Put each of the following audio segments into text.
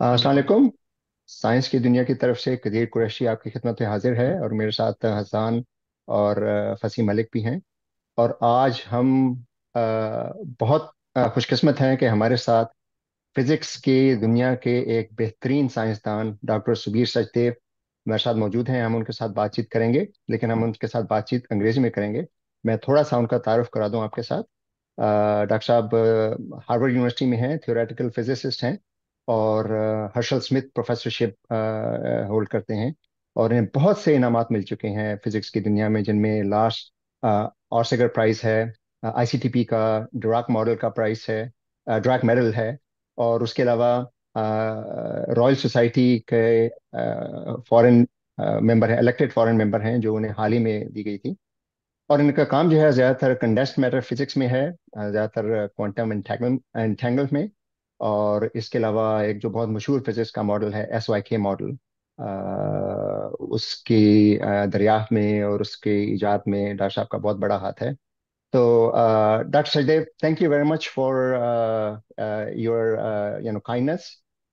अस्सलाम हेलो। वालेकुम। साइंस की दुनिया की तरफ से कदीर कुरैशी आपकी खिदमत में हाजिर है और मेरे साथ हसान और फसी मलिक भी हैं। और आज हम अ, बहुत खुशकिस्मत हैं कि हमारे साथ फिजिक्स की दुनिया के एक बेहतरीन साइंसदान डॉक्टर सुबीर सचदेव मेरे साथ मौजूद हैं। हम उनके साथ बातचीत करेंगे, लेकिन हम उनके साथ बातचीत अंग्रेजी में करेंगे। मैं थोड़ा सा उनका तारुफ करा दूं आपके साथ। डॉक्टर साहब हार्वर्ड यूनिवर्सिटी में हैं, थियोरेटिकल फिजिसिस्ट हैं और हर्शल स्मिथ प्रोफेसरशिप होल्ड करते हैं। और इन्हें बहुत से इनामात मिल चुके हैं फिजिक्स की दुनिया में, जिनमें लास्ट ऑर्सेगर प्राइज है, आईसीटीपी का ड्राक मॉडल का प्राइस है, ड्राक मेडल है। और उसके अलावा रॉयल सोसाइटी के फॉरेन मेंबर हैं, इलेक्टेड फॉरेन मेंबर हैं, जो उन्हें हाल ही में दी गई थी। और इनका काम जो है ज़्यादातर कंडेंस्ड मैटर फिजिक्स में है, ज़्यादातर क्वांटम एंटेंगल में। और इसके अलावा एक जो बहुत मशहूर फिजिक्स का मॉडल है, SYK मॉडल, उसकी दरियाफ्त में और उसके इजाद में डॉक्टर साहब का बहुत बड़ा हाथ है। तो doctor Sachdev, thank you very much for your kindness.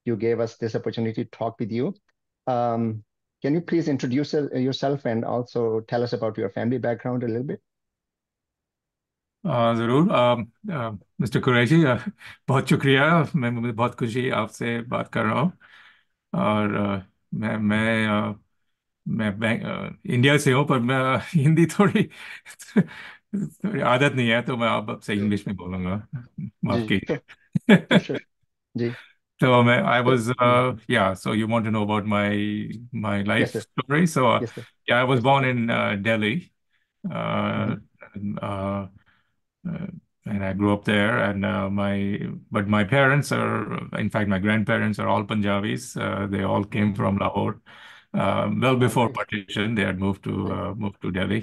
You gave us this opportunity to talk with you. Um, can you please introduce yourself and also tell us about your family background a little bit? ज़रूर। Mister Qureshi, बहुत शुक्रिया। मुझे बहुत खुशी आपसे बात कर रहा हूँ। और मैं इंडिया से हूँ, पर मैं हिंदी थोड़ी आदत नहीं है, तो मैं अब से इंग्लिश में बोलूँगा। जी माफ जी, कीजिए। sure. जी। So I तो was yeah. So you want to know about my Yes life sir. story? So Yes sir. yeah, I was Yes sir. born in Delhi. Mhm. Uh, and, uh, and I grew up there. And my parents are, in fact, my grandparents are all Punjabis. They all came Mhm. from Lahore. Well Oh, before nice. partition, they had Nice. moved to Delhi,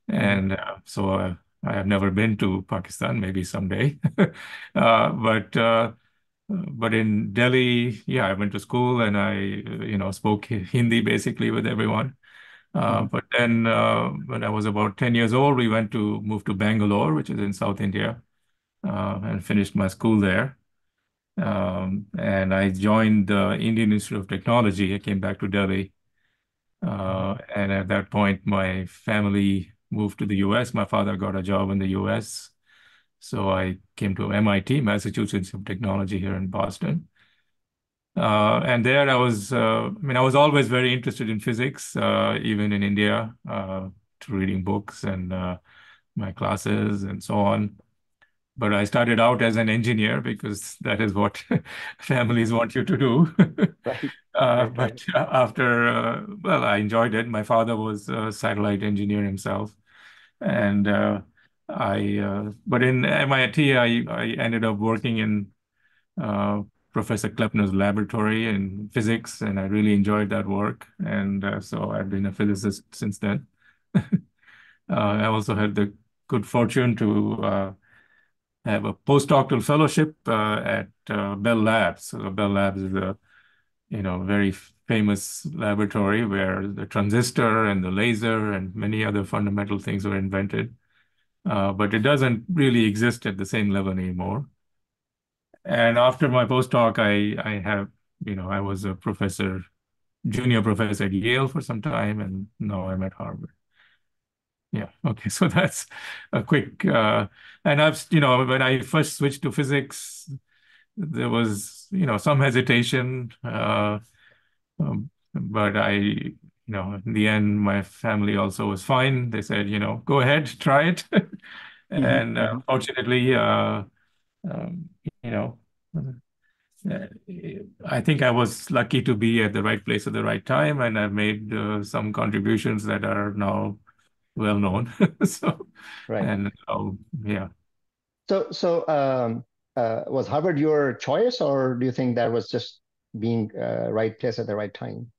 Mhm. and I have never been to Pakistan. Maybe someday, but in Delhi, yeah, I went to school and I spoke Hindi basically with everyone. Mhm. But then, when I was about 10 years old, we moved to Bangalore, which is in South India, and finished my school there. And I joined the Indian Institute of Technology. I came back to Delhi. Mhm. And at that point, my family moved to the US. My father got a job in the US. So I came to MIT, Massachusetts Institute of Technology here in Boston. And there I was always very interested in physics, even in India, through reading books and my classes and so on. But I started out as an engineer because that is what families want you to do. Right. Right. But after, well, I enjoyed it. My father was a satellite engineer himself. And but in MIT, I ended up working in uh, Professor Kleppner's laboratory in physics, and I really enjoyed that work. And so I've been a physicist since then. I also had the good fortune to have a postdoctoral fellowship at Bell Labs. So Bell Labs is a very famous laboratory where the transistor and the laser and many other fundamental things were invented. But it doesn't really exist at the same level anymore. And after my postdoc, I was a junior professor at Yale for some time, and now I'm at Harvard. Yeah. Okay. So that's a quick, and when I first switched to physics, there was, some hesitation. But in the end, my family also was fine. They said, go ahead, try it. Mhm. And Mhm. fortunately, um, you know, uh, I think I was lucky to be at the right place at the right time, and I've made some contributions that are now well known. So, Right. and yeah. So, was Harvard your choice, or do you think that was just being right place at the right time?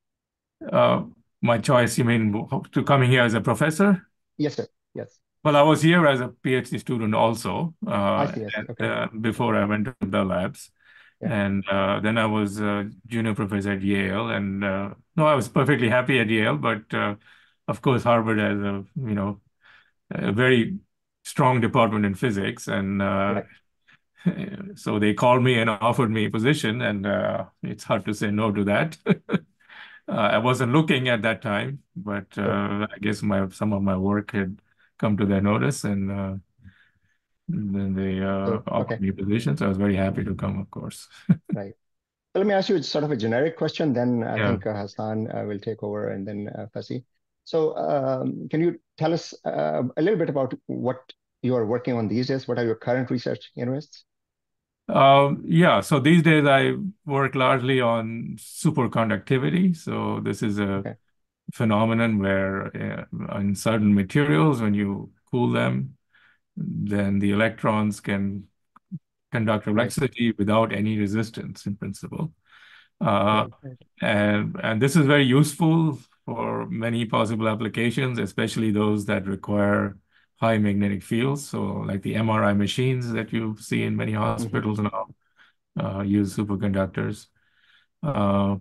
Uh, my choice, you mean to coming here as a professor? Yes, sir. Yes. Well, I was here as a PhD student also, I see. I see. Okay. before I went to Bell Labs. Yeah. And then I was a junior professor at Yale. And no, I was perfectly happy at Yale, but of course, Harvard has a very strong department in physics. And Right. So they called me and offered me a position, and it's hard to say no to that. I wasn't looking at that time, but Sure. I guess some of my work had come to their notice, and then they So, offered okay, me a position. So I was very happy to come, of course. right. So let me ask you sort of a generic question, then I Yeah. think Hassan will take over and then Fasi. So can you tell us a little bit about what you are working on these days? What are your current research interests? Yeah, so these days I work largely on superconductivity. So this is a Okay, phenomenon where in certain materials, when you cool them, then the electrons can conduct right, electricity without any resistance in principle. Uh, right, right. and this is very useful for many possible applications, especially those that require high magnetic fields. So like the MRI machines that you see in many Hmm. hospitals now use superconductors. Uh,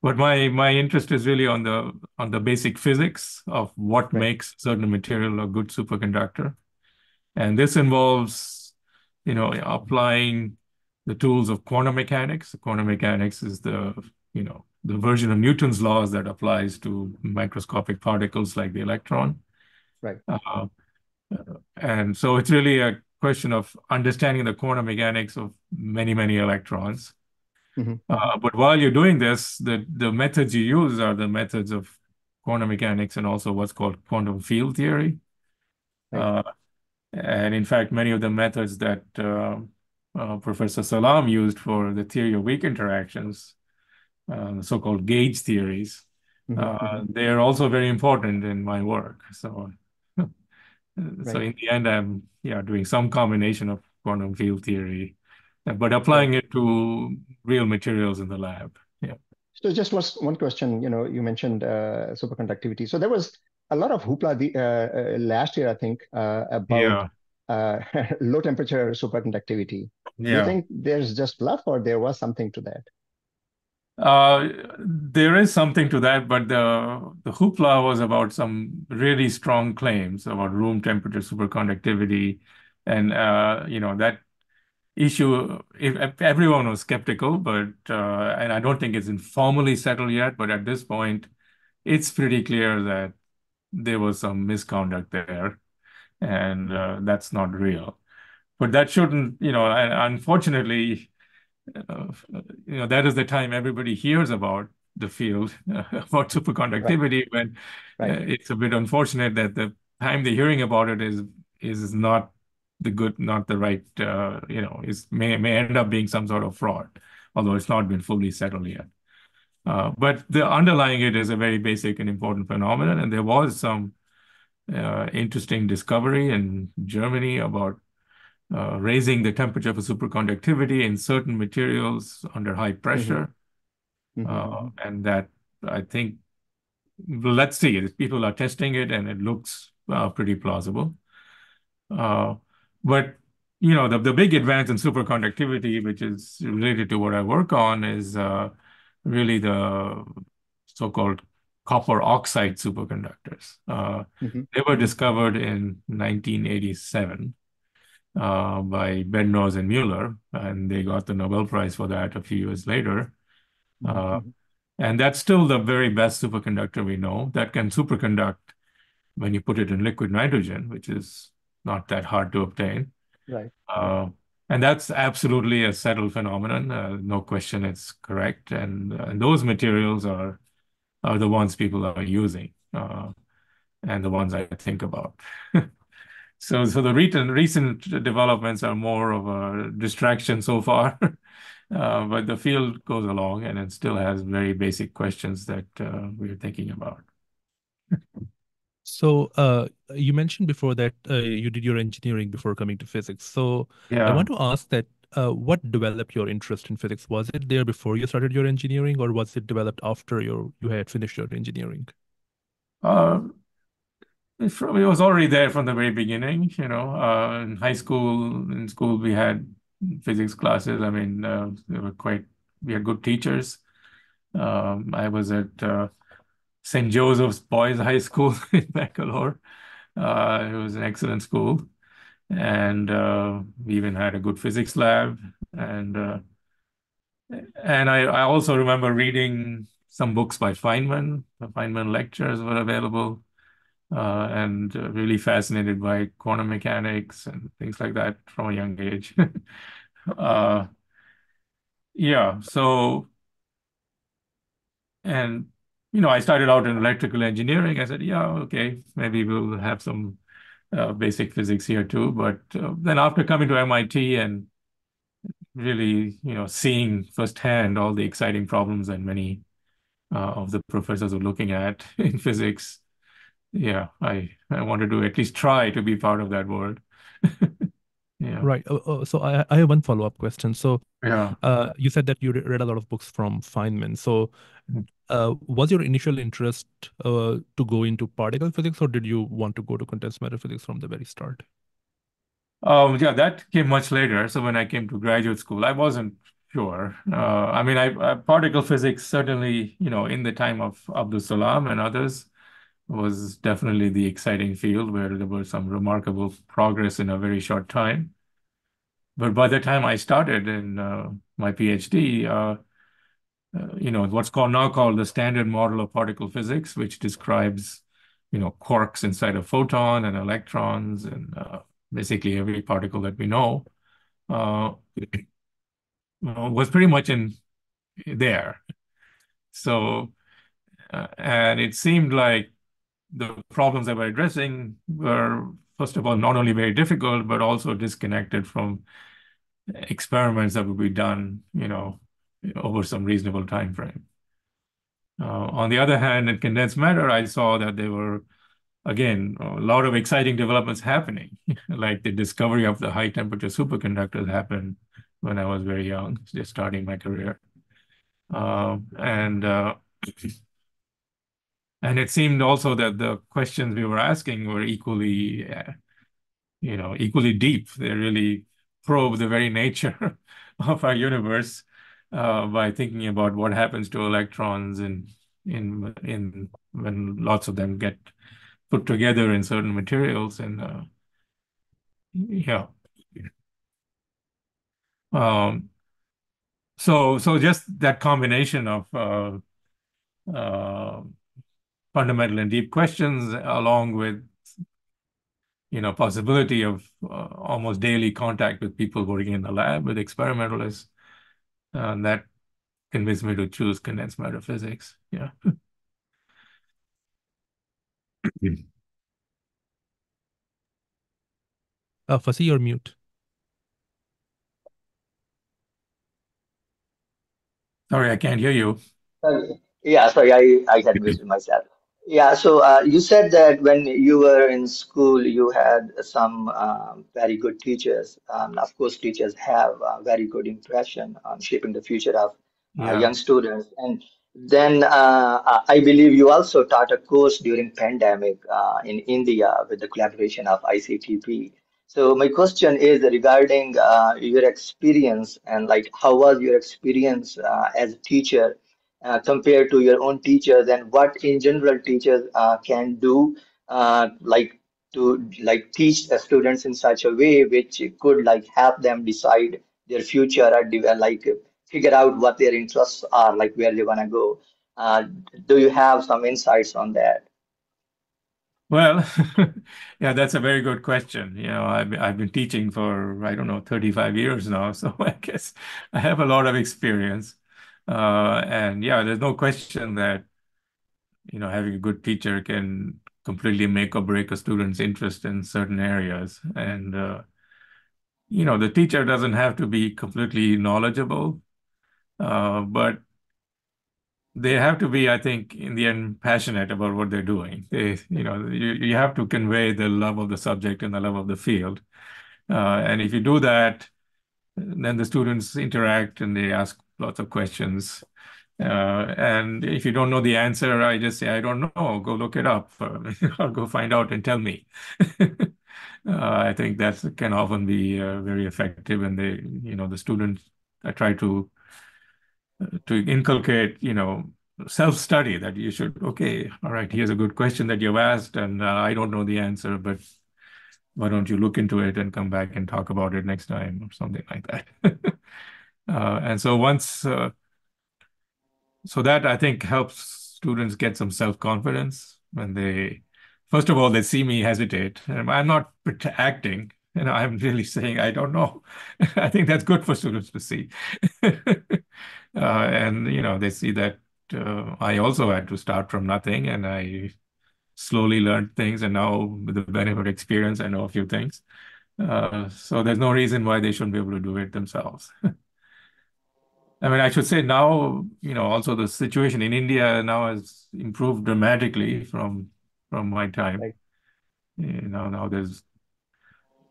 but my interest is really on the basic physics of what Right, makes certain material a good superconductor. And this involves, applying the tools of quantum mechanics. Quantum mechanics is the version of Newton's laws that applies to microscopic particles like the electron. right. Uh, and so it's really a question of understanding the quantum mechanics of many, many electrons. Hmm. Hmm. But while you're doing this, the methods you use are the methods of quantum mechanics and also what's called quantum field theory. Right. Uh, And in fact, many of the methods that Professor Salam used for the theory of weak interactions, the so-called gauge theories, Hmm. Hmm. they're also very important in my work. So Right, in the end, I'm doing some combination of quantum field theory, but right. applying it to real materials in the lab. Yeah. So just was one question, you mentioned superconductivity. So there was a lot of hoopla last year, I think, about Yeah. uh, low temperature superconductivity. Do you Yeah. think there's just fluff or there was something to that? There is something to that, but the hoopla was about some really strong claims about room temperature superconductivity, and that issue. If everyone was skeptical, but and I don't think it's informally settled yet. But at this point, it's pretty clear that there was some misconduct there, and that's not real. But that shouldn't, and unfortunately uh, that is the time everybody hears about the field, about Right, superconductivity, when right, it's a bit unfortunate that the time they're hearing about it is not not the right, is may end up being some sort of fraud, although it's not been fully settled yet. But the underlying it is a very basic and important phenomenon, and there was some interesting discovery in Germany about raising the temperature for superconductivity in certain materials under high hmm, pressure. hmm, hmm. And that I think, well, let's see, people are testing it and it looks pretty plausible. Uh, but the big advance in superconductivity, which is related to what I work on, is really the so-called copper oxide superconductors. Hmm. They were Hmm. discovered in 1987 by Bednorz and Mueller, and they got the Nobel Prize for that a few years later. Hmm. Uh, Hmm. and that's still the very best superconductor we know that can superconduct when you put it in liquid nitrogen, which is not that hard to obtain. Right, right. Uh, and that's absolutely a settled phenomenon. No question, it's correct. And those materials are the ones people are using and the ones I think about. So the recent developments are more of a distraction so far, but the field goes along and it still has very basic questions that we're thinking about. So, you mentioned before that you did your engineering before coming to physics. So, I Yeah. want to ask that what developed your interest in physics? Was it there before you started your engineering, or was it developed after you had finished your engineering? Uh, it was already there from the very beginning, in in school, we had physics classes. I mean, we had good teachers. I was at St. Joseph's Boys High School in Bangalore. It was an excellent school. and we even had a good physics lab. And I also remember reading some books by Feynman. The Feynman lectures were available, and really fascinated by quantum mechanics and things like that from a young age. uh, yeah, so, and, I started out in electrical engineering. I said, yeah, okay, maybe we'll have some basic physics here too. But then after coming to MIT and really, seeing firsthand all the exciting problems that many of the professors were looking at in physics, yeah, I wanted to at least try to be part of that world. Yeah. Right. So I have one follow-up question. So Yeah. you said that you read a lot of books from Feynman. So was your initial interest to go into particle physics, or did you want to go to condensed matter physics from the very start? Yeah, that came much later. So when I came to graduate school, I wasn't sure. I mean, particle physics certainly, in the time of Abdus Salam and others, was definitely the exciting field where there was some remarkable progress in a very short time. But by the time I started in my PhD, what's now called the standard model of particle physics, which describes, quarks inside a photon and electrons and basically every particle that we know, uh, was pretty much in there. So, and it seemed like the problems that we're addressing were, first of all, not only very difficult, but also disconnected from experiments that would be done, over some reasonable time frame. On the other hand, in condensed matter, I saw that there were, again, a lot of exciting developments happening, like the discovery of the high temperature superconductors happened when I was very young, just starting my career. And and it seemed also that the questions we were asking were equally, equally deep. They really probe the very nature of our universe by thinking about what happens to electrons in when lots of them get put together in certain materials. And yeah. Um, so just that combination of uh, fundamental and deep questions, along with possibility of almost daily contact with people working in the lab with experimentalists, that convinced me to choose condensed matter physics. Yeah. Fuzzy, you're mute. Sorry, I can't hear you. Yeah, sorry, I had muted myself. Yeah, so you said that when you were in school, you had some very good teachers. Of course, teachers have a very good impression on shaping the future of Yeah. young students. And then I believe you also taught a course during pandemic in India with the collaboration of ICTP. So my question is regarding your experience and like how was your experience as a teacher compared to your own teachers, and what in general teachers can do like to like teach the students in such a way which could like help them decide their future or like figure out what their interests are, like where they want to go. uh, do you have some insights on that? Well, yeah, that's a very good question. I've been teaching for, I don't know, 35 years now, so I guess I have a lot of experience. And yeah, there's no question that, having a good teacher can completely make or break a student's interest in certain areas. And the teacher doesn't have to be completely knowledgeable, but they have to be, I think, in the end, passionate about what they're doing. You have to convey the love of the subject and the love of the field. And if you do that, then the students interact and they ask lots of questions. And if you don't know the answer, I just say, I don't know, go look it up, or go find out and tell me. I think that can often be very effective. And the students, I try to inculcate, self-study, that you should, okay, all right, here's a good question that you've asked, and I don't know the answer, but why don't you look into it and come back and talk about it next time or something like that. And so so that I think helps students get some self-confidence when first of all, they see me hesitate. And I'm not acting, I'm really saying, I don't know. I think that's good for students to see. And, they see that I also had to start from nothing, and I slowly learned things, and now with the benefit of experience, I know a few things. So there's no reason why they shouldn't be able to do it themselves. I mean, I should say now, also the situation in India now has improved dramatically from my time. Right. Now there's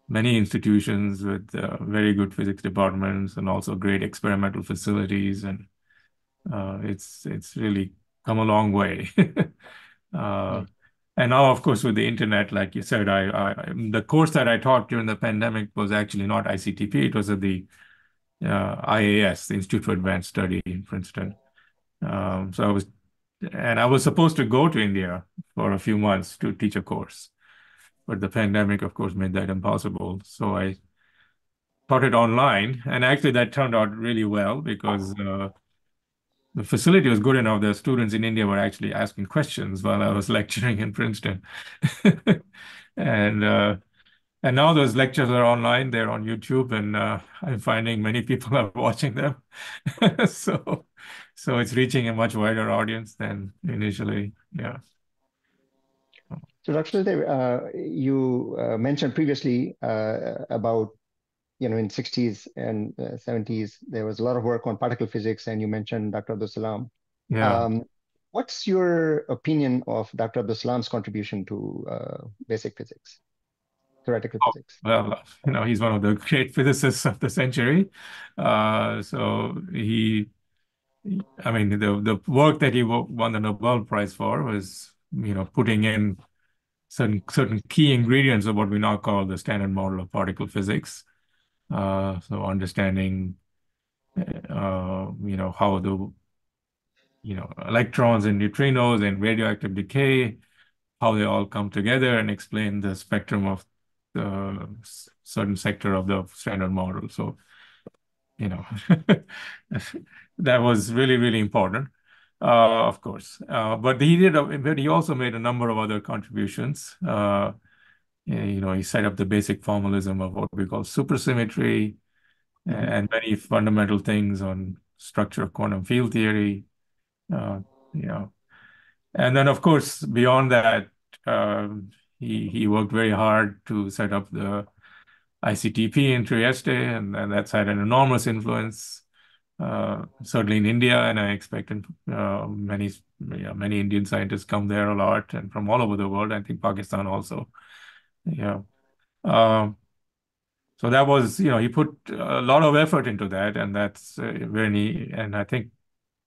many institutions with very good physics departments and also great experimental facilities, and it's really come a long way. Right. And now, of course, with the internet, like you said, the course that I taught during the pandemic was actually not ICTP. It was at the IAS, the Institute for Advanced Study in Princeton. So I was supposed to go to India for a few months to teach a course, but the pandemic, of course, made that impossible. So I taught it online, and actually that turned out really well because the facility was good enough that students in India were actually asking questions while I was lecturing in Princeton. And now those lectures are online, they're on YouTube, and I'm finding many people are watching them. So it's reaching a much wider audience than initially. Yeah. So, Dr. Sachdev, you mentioned previously about, in 60s and 70s, there was a lot of work on particle physics, and you mentioned Dr. Abdul Salam. Yeah. What's your opinion of Dr. Abdul Salam's contribution to basic physics, theoretical physics? Well, he's one of the great physicists of the century. So I mean, the work that he won the Nobel Prize for was, putting in certain key ingredients of what we now call the standard model of particle physics. So understanding, how the, electrons and neutrinos and radioactive decay, how they all come together, and explain the spectrum of the certain sector of the standard model. So, that was really, really important, of course. But he also made a number of other contributions. He set up the basic formalism of what we call supersymmetry, and many fundamental things on structure of quantum field theory. And then, of course, beyond that, he worked very hard to set up the ICTP in Trieste, and that's had an enormous influence, certainly in India, and I expect many Indian scientists come there a lot, and from all over the world. I think Pakistan also. Yeah. So that was, he put a lot of effort into that, and that's and I think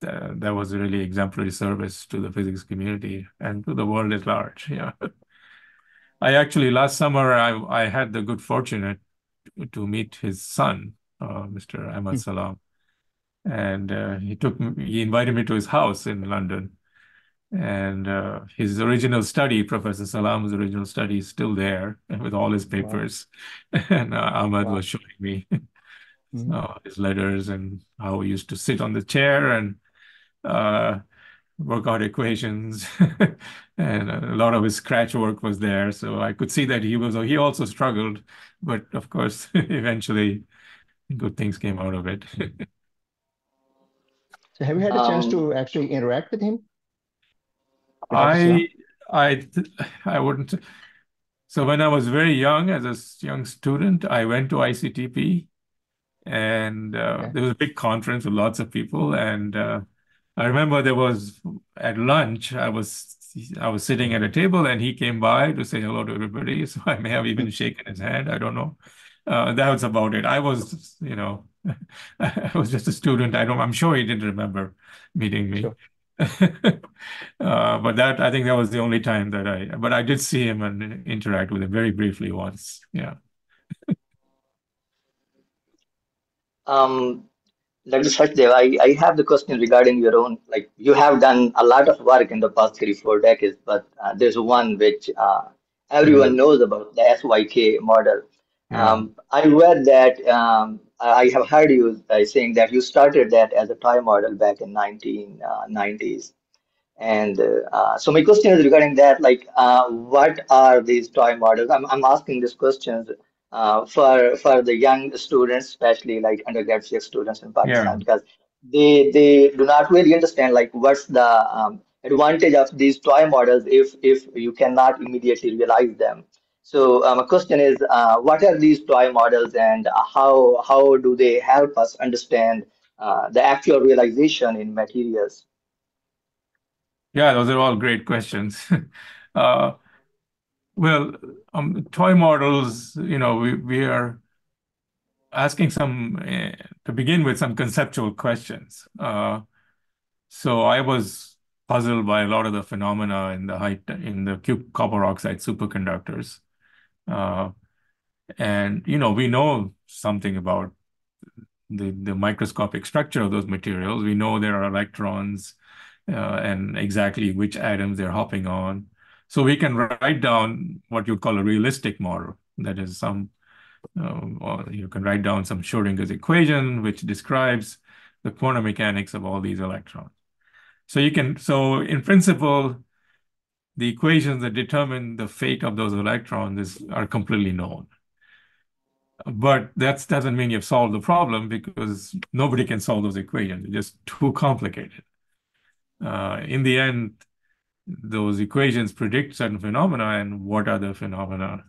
that was a really exemplary service to the physics community and to the world at large. Yeah. I actually, last summer, I had the good fortune to meet his son, Mr. Ahmad Salam. And he invited me to his house in London. And his original study, Professor Salam's original study, is still there with all his papers. Wow. And Ahmad was showing me his letters and how he used to sit on the chair and work out equations. And a lot of his scratch work was there. So I could see that he also struggled, but of course, eventually good things came out of it. So have you had a chance to actually interact with him? I wouldn't. So when I was very young, as a young student, I went to ICTP, and there was a big conference with lots of people. And I remember at lunch, I was sitting at a table, and he came by to say hello to everybody. So I may have even shaken his hand. I don't know. That was about it. I was, I was just a student. I'm sure he didn't remember meeting me. Sure. But I think that was the only time but I did see him and interact with him very briefly once. Yeah. Dr. Sachdev, I have the question regarding your own, you have done a lot of work in the past 3-4 decades, but there's one which everyone knows about the SYK model. Yeah. I read that I have heard you saying that you started that as a toy model back in 1990s. And so my question is regarding that, like, what are these toy models? I'm asking these questions for the young students, especially like undergraduate students in Yeah. Pakistan, because they do not really understand like what's the advantage of these toy models if you cannot immediately realize them. So my question is, what are these toy models, and how do they help us understand the actual realization in materials? Yeah, those are all great questions. uh, well, toy models, we are asking to begin with some conceptual questions. So I was puzzled by a lot of the phenomena in the copper oxide superconductors. Uh, and, we know something about the microscopic structure of those materials. We know there are electrons and exactly which atoms they're hopping on. So we can write down what you'd call a realistic model. That is or you can write down some Schrodinger's equation, which describes the quantum mechanics of all these electrons. So in principle, the equations that determine the fate of those electrons are completely known. But that doesn't mean you've solved the problem, because nobody can solve those equations. They're just too complicated. In the end, those equations predict certain phenomena, and what are the phenomena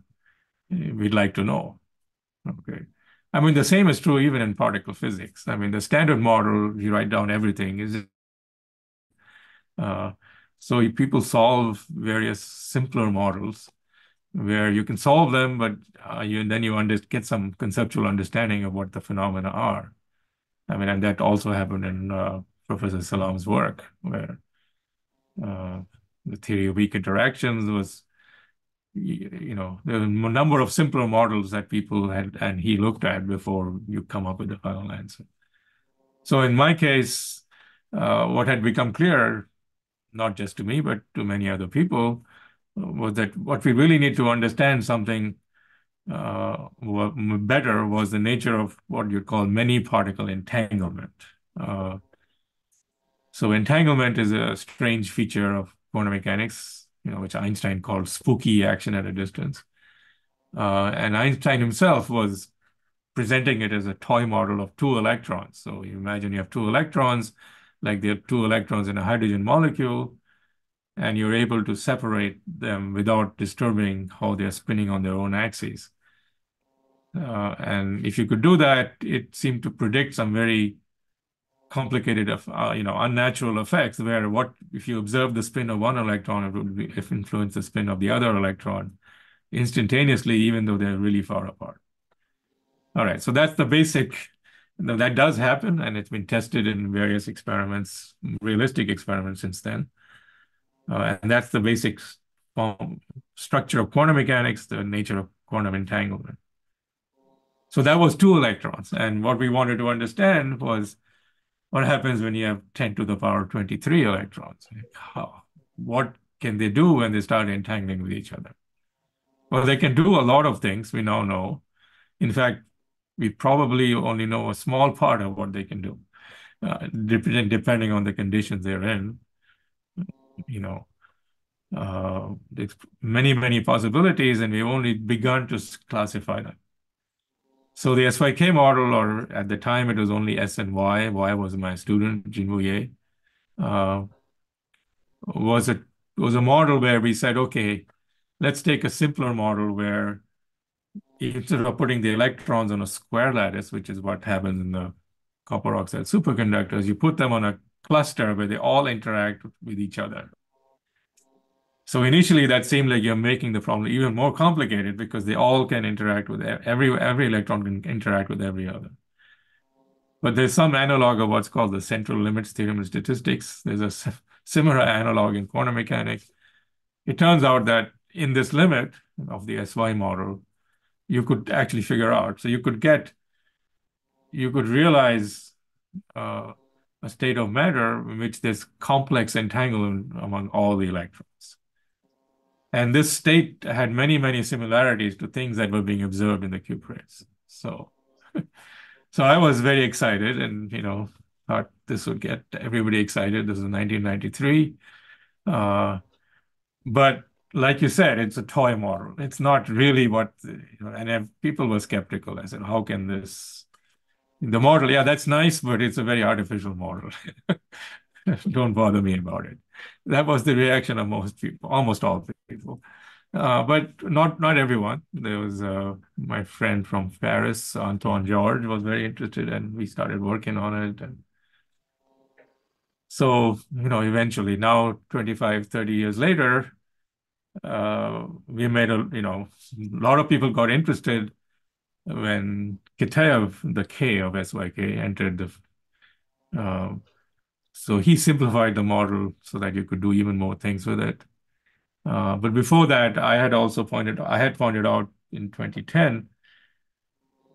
we'd like to know. Okay. I mean, the same is true even in particle physics. I mean, the standard model, you write down everything. Uh, so people solve various simpler models where you can solve them, but then you get some conceptual understanding of what the phenomena are. I mean, and that also happened in Professor Salam's work, where the theory of weak interactions was, there were a number of simpler models that people had, and he looked at before you come up with the final answer. So in my case, what had become clear, not just to me, but to many other people, was that what we really need to understand something better was the nature of what you call many particle entanglement. Uh, so entanglement is a strange feature of quantum mechanics, which Einstein called spooky action at a distance. And Einstein himself was presenting it as a toy model of two electrons. So you imagine you have two electrons, like there are two electrons in a hydrogen molecule, and you're able to separate them without disturbing how they're spinning on their own axes. And if you could do that, it seemed to predict some very complicated, unnatural effects, where if you observe the spin of one electron, it would influence the spin of the other electron instantaneously, even though they're really far apart. All right, so that's the basic. That does happen, and it's been tested in various experiments, realistic experiments since then. And that's the basic structure of quantum mechanics, the nature of quantum entanglement. So that was two electrons. And what we wanted to understand was what happens when you have 10 to the power 23 electrons. What can they do when they start entangling with each other? Well, they can do a lot of things, we now know. In fact, we probably only know a small part of what they can do, depending on the conditions they're in. There's many, many possibilities, and we've only begun to classify them. So the SYK model, or at the time it was only S and Y. Y was my student, Jinwoo uh, was a model where we said, okay, let's take a simpler model where instead of putting the electrons on a square lattice, which is what happens in the copper oxide superconductors, you put them on a cluster where they all interact with each other. So initially that seemed like you're making the problem even more complicated, because they all can interact with every electron can interact with every other. But there's some analog of what's called the central limits theorem in statistics. There's a similar analog in quantum mechanics. It turns out that in this limit of the SY model, you could actually figure out. So you could realize a state of matter in which there's complex entanglement among all the electrons. And this state had many, many similarities to things that were being observed in the Q rays. So, so I was very excited and, thought this would get everybody excited. This is 1993. But like you said, it's a toy model. It's not really what, and people were skeptical. I said, how can this, the model, yeah, that's nice, but it's a very artificial model. Don't bother me about it. That was the reaction of most people, almost all people. But not everyone. There was my friend from Paris, Antoine George, was very interested, and we started working on it. And so, eventually, now 25, 30 years later, we made a lot of people got interested when Kitaev, the K of SYK, entered the. So he simplified the model so that you could do even more things with it. But before that, I had pointed out in 2010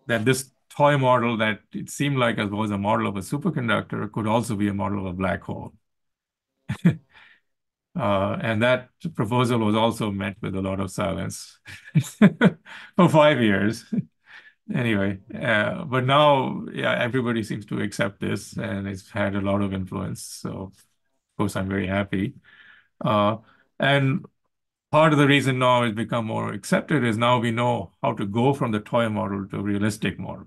that this toy model that it seemed like it was a model of a superconductor could also be a model of a black hole. And that proposal was also met with a lot of silence for 5 years. Anyway, but now, yeah, everybody seems to accept this, and it's had a lot of influence. So, of course, I'm very happy. And part of the reason now it's become more accepted is now we know how to go from the toy model to a realistic model.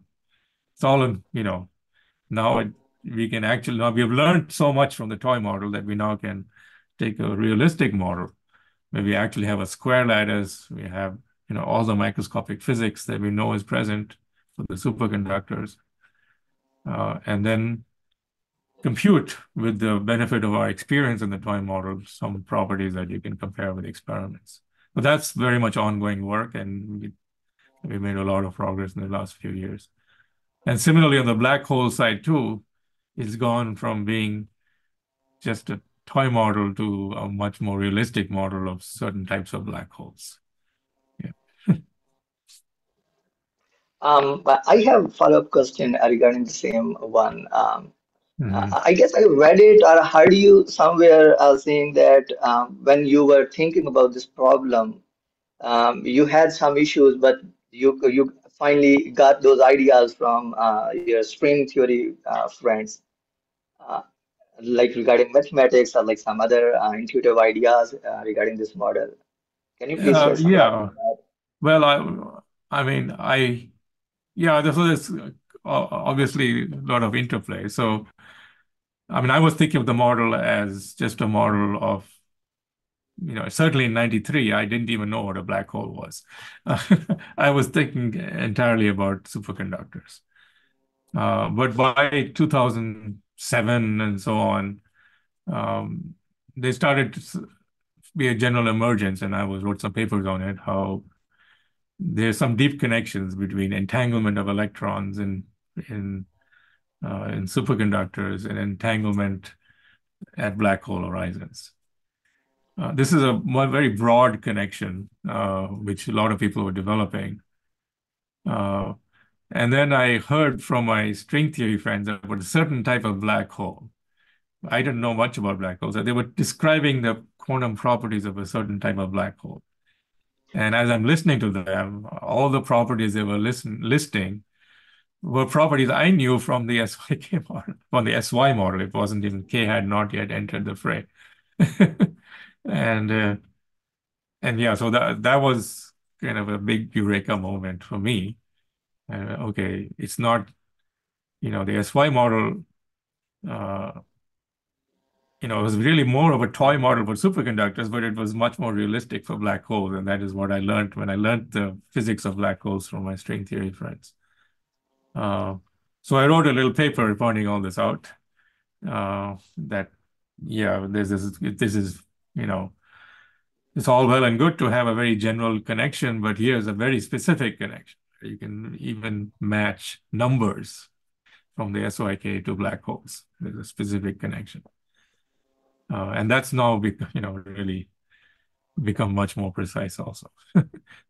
It's all in, now we can actually, now we've learned so much from the toy model that we now can take a realistic model where we actually have a square lattice, we have, all the microscopic physics that we know is present for the superconductors, and then compute with the benefit of our experience in the toy model some properties that you can compare with experiments. But that's very much ongoing work, and we made a lot of progress in the last few years. And similarly, on the black hole side too, it's gone from being just a toy model to a much more realistic model of certain types of black holes. Yeah. But I have a follow-up question regarding the same one. Mhm. I guess I read it or heard you somewhere saying that when you were thinking about this problem, you had some issues, but you finally got those ideas from your string theory friends, uh, like regarding mathematics or like some other intuitive ideas regarding this model. Can you please share some light Yeah. on that? Well, I mean, yeah, there's obviously a lot of interplay. So, I mean, I was thinking of the model as just a model of, certainly in 93, I didn't even know what a black hole was. I was thinking entirely about superconductors. But by 2007 and so on, they started to be a general emergence, and I wrote some papers on it, how there's some deep connections between entanglement of electrons in superconductors and entanglement at black hole horizons. This is a very broad connection, which a lot of people were developing. And then I heard from my string theory friends about a certain type of black hole. I didn't know much about black holes. They were describing the quantum properties of a certain type of black hole. And as I'm listening to them, all the properties they were listing were properties I knew from the SYK model, from the SY model. It wasn't even, K had not yet entered the fray. And yeah, so that was kind of a big eureka moment for me. Okay, it's not, the SY model, it was really more of a toy model for superconductors, but it was much more realistic for black holes. And that is what I learned when I learned the physics of black holes from my string theory friends. So I wrote a little paper pointing all this out, that, yeah, this is, it's all well and good to have a very general connection, but here's a very specific connection. You can even match numbers from the SYK to black holes. There's a specific connection. And that's now, really become much more precise also,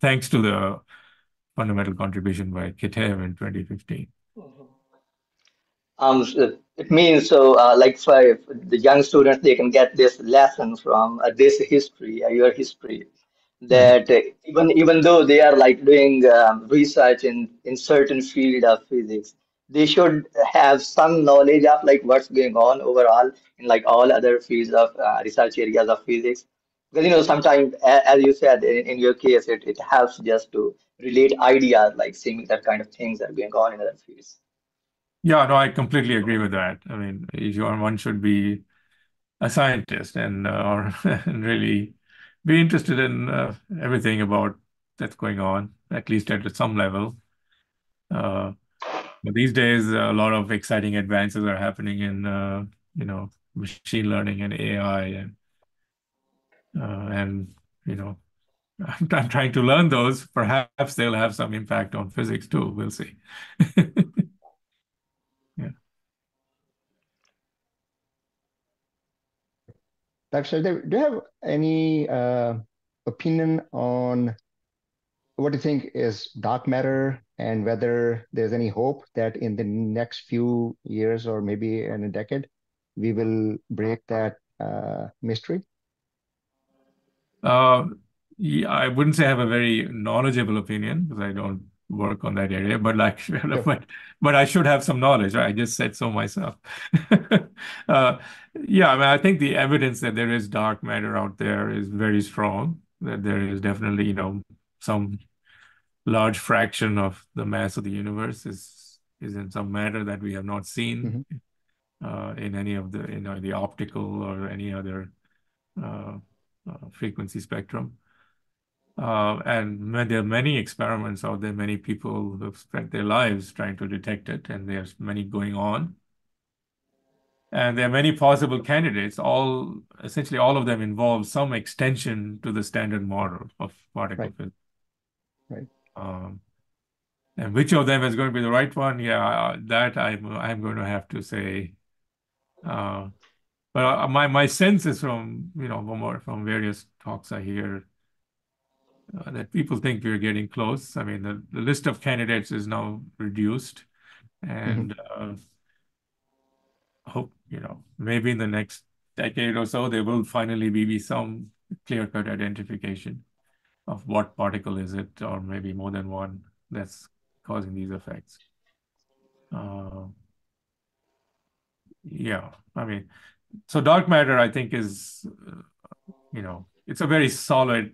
thanks to the fundamental contribution by Kitaev in 2015. It means so like for the young students, they can get this lesson from this history, your history. that even though they are like doing research in certain field of physics, they should have some knowledge of like what's going on overall in like all other fields of research areas of physics. Because sometimes, as you said, in your case, it helps just to relate ideas, like similar kind of things that are going on in other fields. Yeah, no, I completely agree with that. I mean, one should be a scientist and or and really be interested in everything about that's going on, at least at some level. But these days, a lot of exciting advances are happening in machine learning and AI, and you know I'm trying to learn those. Perhaps they'll have some impact on physics too. We'll see. Yeah. Dr. Sachdev, do you have any opinion on what do you think is dark matter and whether there's any hope that in the next few years or maybe in a decade, we will break that mystery? Yeah, I wouldn't say I have a very knowledgeable opinion because I don't work on that area, but like, Sure. but I should have some knowledge, right? I just said so myself. Yeah, I mean, I think the evidence that there is dark matter out there is very strong, that there is definitely, some large fraction of the mass of the universe is in some matter that we have not seen in any of the, the optical or any other frequency spectrum. And there are many experiments out there, many people who have spent their lives trying to detect it, and there's many going on. And there are many possible candidates, essentially all of them involve some extension to the standard model of particle physics. Right. And which of them is going to be the right one? Yeah, that I'm going to have to say. But my sense is from from various talks I hear that people think we're getting close. I mean, the list of candidates is now reduced, and hope maybe in the next decade or so there will finally be some clear-cut identification of what particle is it, or maybe more than one that's causing these effects. Yeah, I mean, so dark matter, I think, is, it's a very solid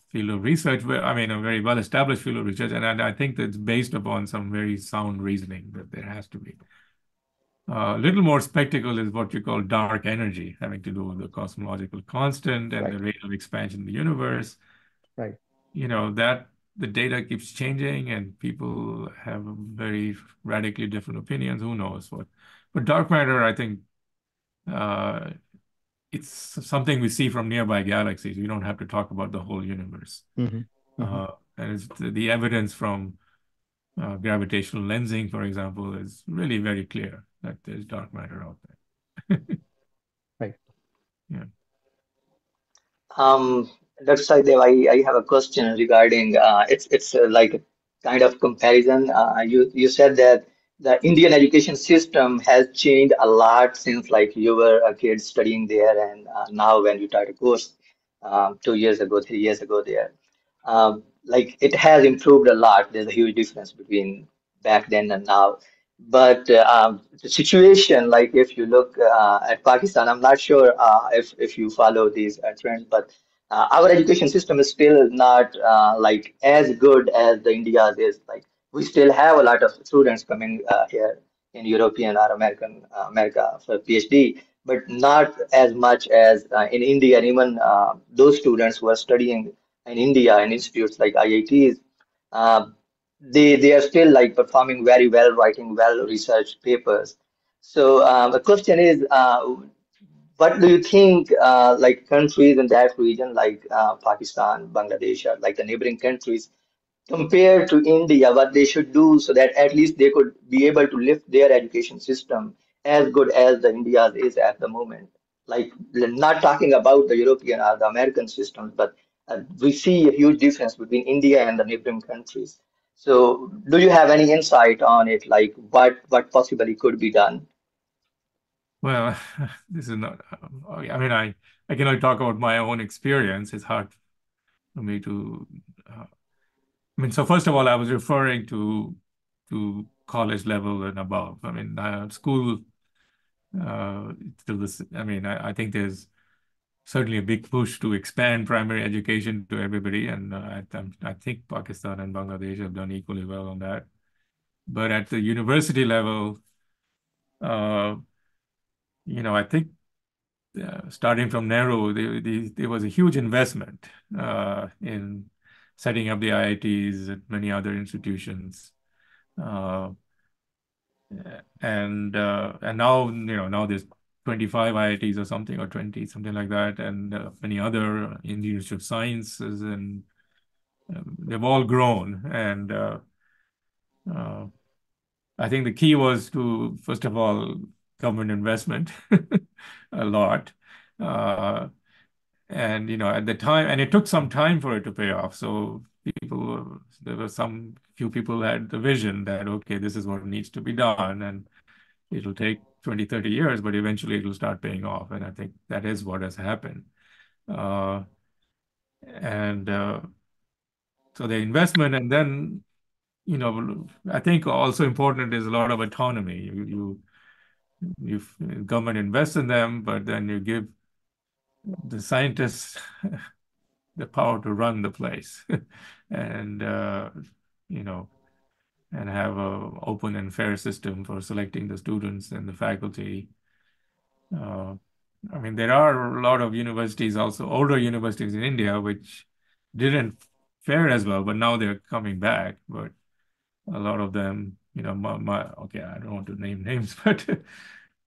field of research. I mean, a very well-established field of research, and I think that's based upon some very sound reasoning that there has to be. A little more spectacle is what you call dark energy, having to do with the cosmological constant and the rate of expansion of the universe. Right. That the data keeps changing and people have very radically different opinions. Who knows what? But dark matter, I think, it's something we see from nearby galaxies. We don't have to talk about the whole universe. And it's the evidence from gravitational lensing, for example, is really very clear that there's dark matter out there. Right. Yeah. Dr. Sachdev, I have a question regarding it's like a kind of comparison. You said that the Indian education system has changed a lot since like you were a kid studying there, and now when you start a course 2 years ago, 3 years ago there, like it has improved a lot. There's a huge difference between back then and now. But the situation, like if you look at Pakistan, I'm not sure if you follow these trends, but our education system is still not like as good as the India's is. Like we still have a lot of students coming here in European or America for PhD, but not as much as in India. And even those students who are studying in India in institutes like IITs, they are still like performing very well, writing well researched papers. So the question is, what do you think like countries in that region like Pakistan, Bangladesh, or like the neighboring countries compared to India, what they should do so that at least they could be able to lift their education system as good as the India's is at the moment? Like, not talking about the European or the American systems, but we see a huge difference between India and the neighboring countries. So, do you have any insight on it? Like, what possibly could be done? Well, this is not, I mean, I can only talk about my own experience. It's hard for me to, I mean, so first of all, I was referring to college level and above. I mean, school, still this, I mean, I think there's certainly a big push to expand primary education to everybody, and I think Pakistan and Bangladesh have done equally well on that. But at the university level, uh, I think starting from Nehru, there was a huge investment in setting up the IITs and many other institutions. Uh, and now, now there's 25 IITs or something, or 20, something like that, and many other institutes of sciences, and they've all grown. And uh, I think the key was to, first of all, government investment a lot. Uh, and at the time, and it took some time for it to pay off. So there were some few people who had the vision that, okay, this is what needs to be done, and it'll take 20, 30 years, but eventually it'll start paying off. And I think that is what has happened. Uh, and so the investment, and then, I think also important is a lot of autonomy. Government invests in them, but then you give the scientists the power to run the place, and you know, and have a open and fair system for selecting the students and the faculty. Uh, I mean, there are a lot of universities, also older universities in India, which didn't fare as well, but now they're coming back. But a lot of them, okay, I don't want to name names, but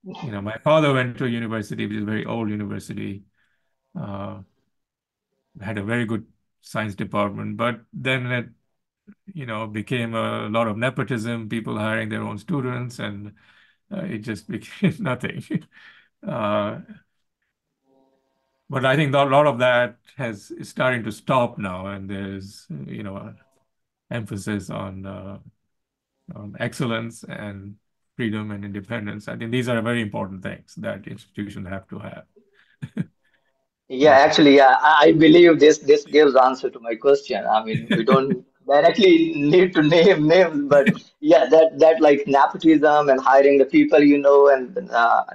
my father went to a university, which is a very old university, uh, had a very good science department, but then it, became a lot of nepotism, people hiring their own students, and it just became nothing. Uh, but I think a lot of that is starting to stop now, and there's, emphasis on excellence and freedom and independence. I think these are very important things that institutions have to have. Yeah, actually, yeah, I believe this gives answer to my question. I mean, we don't directly need to name names, but yeah, that like nepotism and hiring the people, and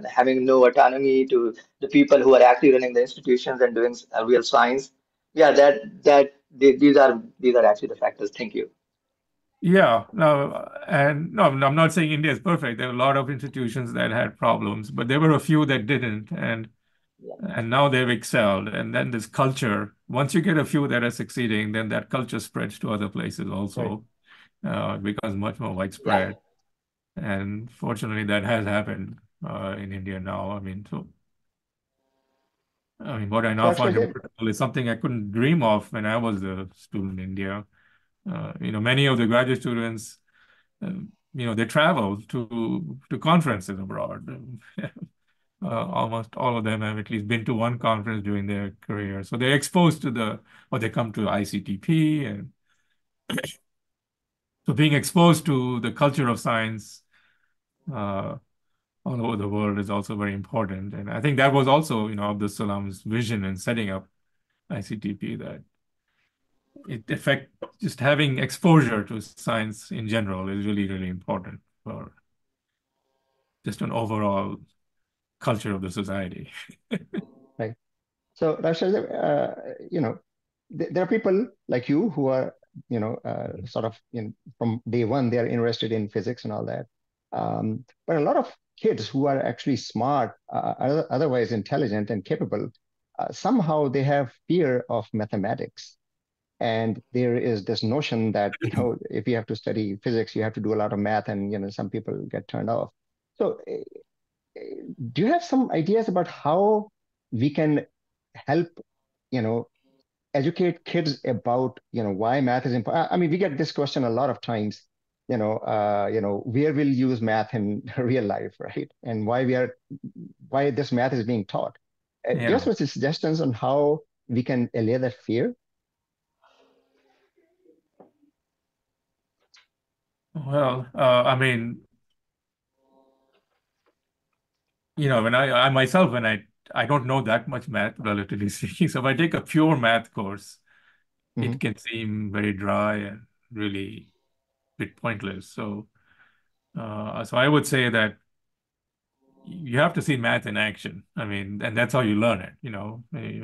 having no autonomy to the people who are actually running the institutions and doing real science. Yeah, these are actually the factors. Thank you. Yeah, no, and no, I'm not saying India is perfect. There are a lot of institutions that had problems, but there were a few that didn't, Yeah, and now they've excelled. And then this culture, once you get a few that are succeeding, then that culture spreads to other places Right. also. It becomes much more yeah, widespread. And fortunately, that has happened in India now. What I So now Dr. find Sachdev, remarkable is something I couldn't dream of when I was a student in India. Many of the graduate students, they travel to conferences abroad. Almost all of them have at least been to one conference during their career. So they're exposed to or they come to ICTP. And so being exposed to the culture of science uh, all over the world is also very important. And I think that was also, Abdus Salam's vision in setting up ICTP, that just having exposure to science in general is really, really important for just an overall culture of the society. right. So Dr. Sachdev, there are people like you who are, sort of from day one, they are interested in physics and all that. But a lot of kids who are actually smart, otherwise intelligent and capable, somehow they have fear of mathematics. And there is this notion that, if you have to study physics, you have to do a lot of math, and, some people get turned off. So, do you have some ideas about how we can help, you know, educate kids about, why math is important? I mean, we get this question a lot of times, where we'll use math in real life, right? And why this math is being taught. Do you have Yeah. some suggestions on how we can allay that fear? Well, when I myself, when I don't know that much math, relatively speaking. So if I take a pure math course, Hmm. it can seem very dry and really a bit pointless. So I would say that you have to see math in action. I mean, and that's how you learn it,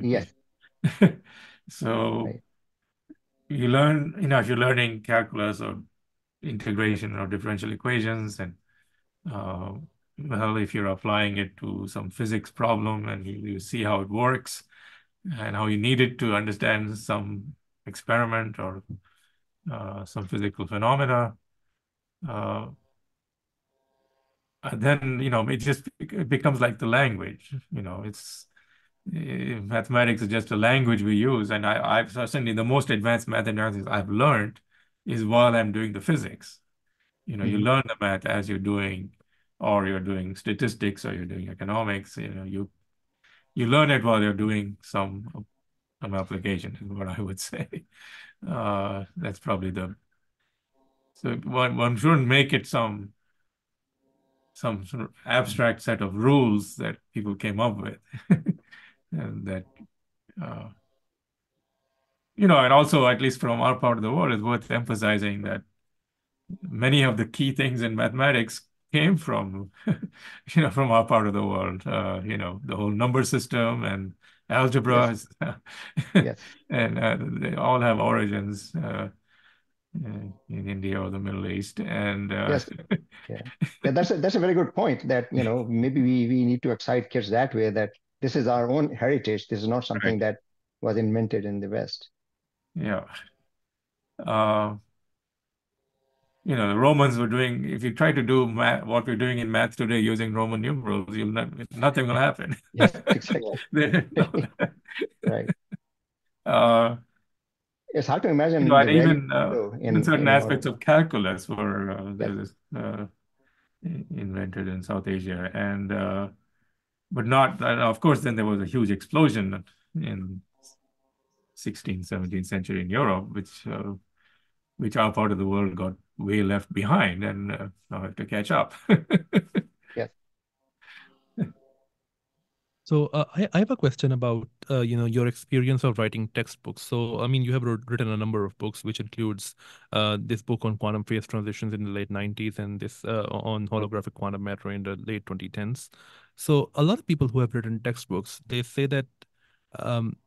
Yes. So Right. you learn, if you're learning calculus or integration or differential equations, and uh, well, if you're applying it to some physics problem and you see how it works and how you need it to understand some experiment or some physical phenomena, uh, then it becomes like the language. It's mathematics is just a language we use, and I've certainly the most advanced mathematics I've learned is while I'm doing the physics. You Hmm. learn the math as you're doing, or you're doing statistics, or you're doing economics. You learn it while you're doing some application, is what I would say. That's probably so one shouldn't make it some sort of abstract set of rules that people came up with, and that uh, and also, at least from our part of the world, it's worth emphasizing that many of the key things in mathematics came from, from our part of the world. The whole number system and Yes. algebra, Yes. and they all have origins in India or the Middle East. And Yes. Yeah. Yeah. That's a very good point that, maybe we need to excite kids that way, that this is our own heritage. This is not right, something that was invented in the West. yeah. Uh, the Romans were doing, if you try to do math, what we're doing in math today using Roman numerals, nothing will happen. Yes, exactly. They- Right. uh, It's hard to imagine and the value even in certain in our. aspects of calculus were Yes. invented in South Asia, and but not, of course, then there was a huge explosion in 16th, 17th century in Europe, which our part of the world got way left behind, and now have to catch up. Yes. So I have a question about your experience of writing textbooks. So I mean, you have written a number of books, which includes this book on quantum phase transitions in the late 90s and this on holographic quantum matter in the late 2010s. So a lot of people who have written textbooks, they say that um,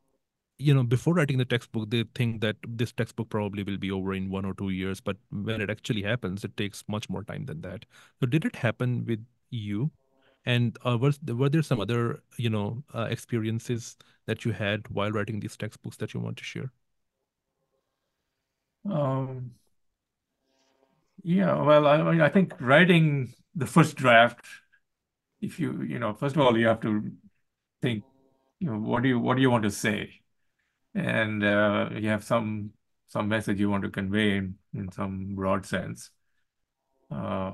before writing the textbook, they think that this textbook probably will be over in 1 or 2 years, but when it actually happens, it takes much more time than that. So did it happen with you? And were there some other, experiences that you had while writing these textbooks that you want to share? um, yeah, well, I think writing the first draft, if first of all, you have to think, what do you want to say? And you have some message you want to convey in some broad sense. Uh,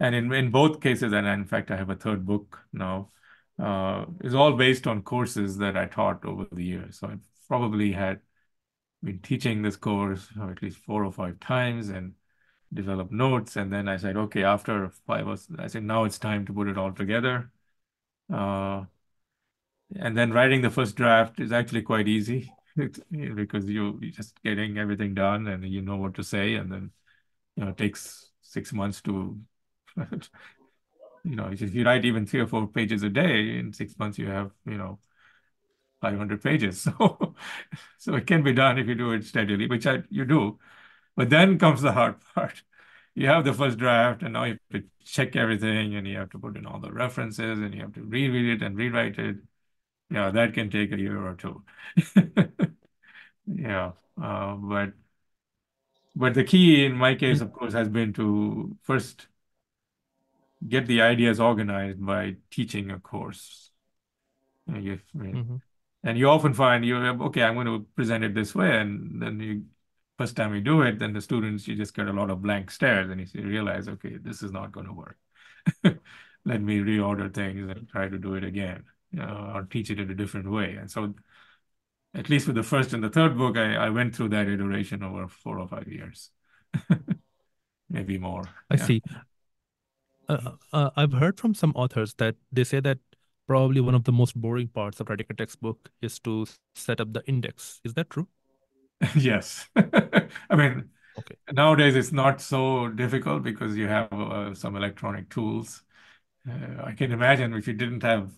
and in both cases, and in fact, I have a third book now, is all based on courses that I taught over the years. So I probably had been teaching this course at least 4 or 5 times and developed notes. And then I said, okay, after I said, now it's time to put it all together. And then writing the first draft is actually quite easy because you're just getting everything done and you know what to say. And then, it takes 6 months to, if you write even 3 or 4 pages a day, in 6 months, you have, 500 pages. So it can be done if you do it steadily, which you do. But then comes the hard part. You have the first draft, and now you have to check everything, and you have to put in all the references, and you have to reread it and rewrite it. Yeah, that can take a year or two. Yeah, but the key in my case, of course, has been to first get the ideas organized by teaching a course. I mean, Mm-hmm. and you often find okay, I'm going to present it this way, and then first time you do it, then the students, you just get a lot of blank stares, and you realize, okay, this is not going to work. Let me reorder things and try to do it again, or teach it in a different way. And so, at least with the first and the third book, I went through that iteration over 4 or 5 years, maybe more. I Yeah. see. I've heard from some authors that they say that probably one of the most boring parts of writing a textbook is to set up the index. Is that true? Yes. I mean, Okay. nowadays it's not so difficult because you have some electronic tools. I can imagine if you didn't have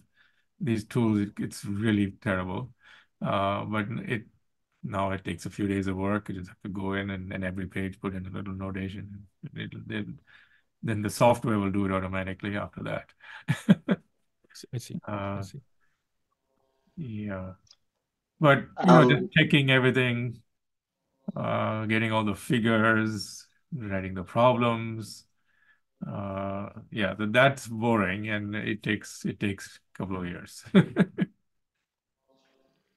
these tools, it's really terrible. But now it takes a few days of work. You just have to go in and every page put in a little notation. Then the software will do it automatically after that. I see. I Uh, see. yeah. But, just Um, checking everything, getting all the figures, writing the problems. Yeah, that's boring and it takes a couple of years.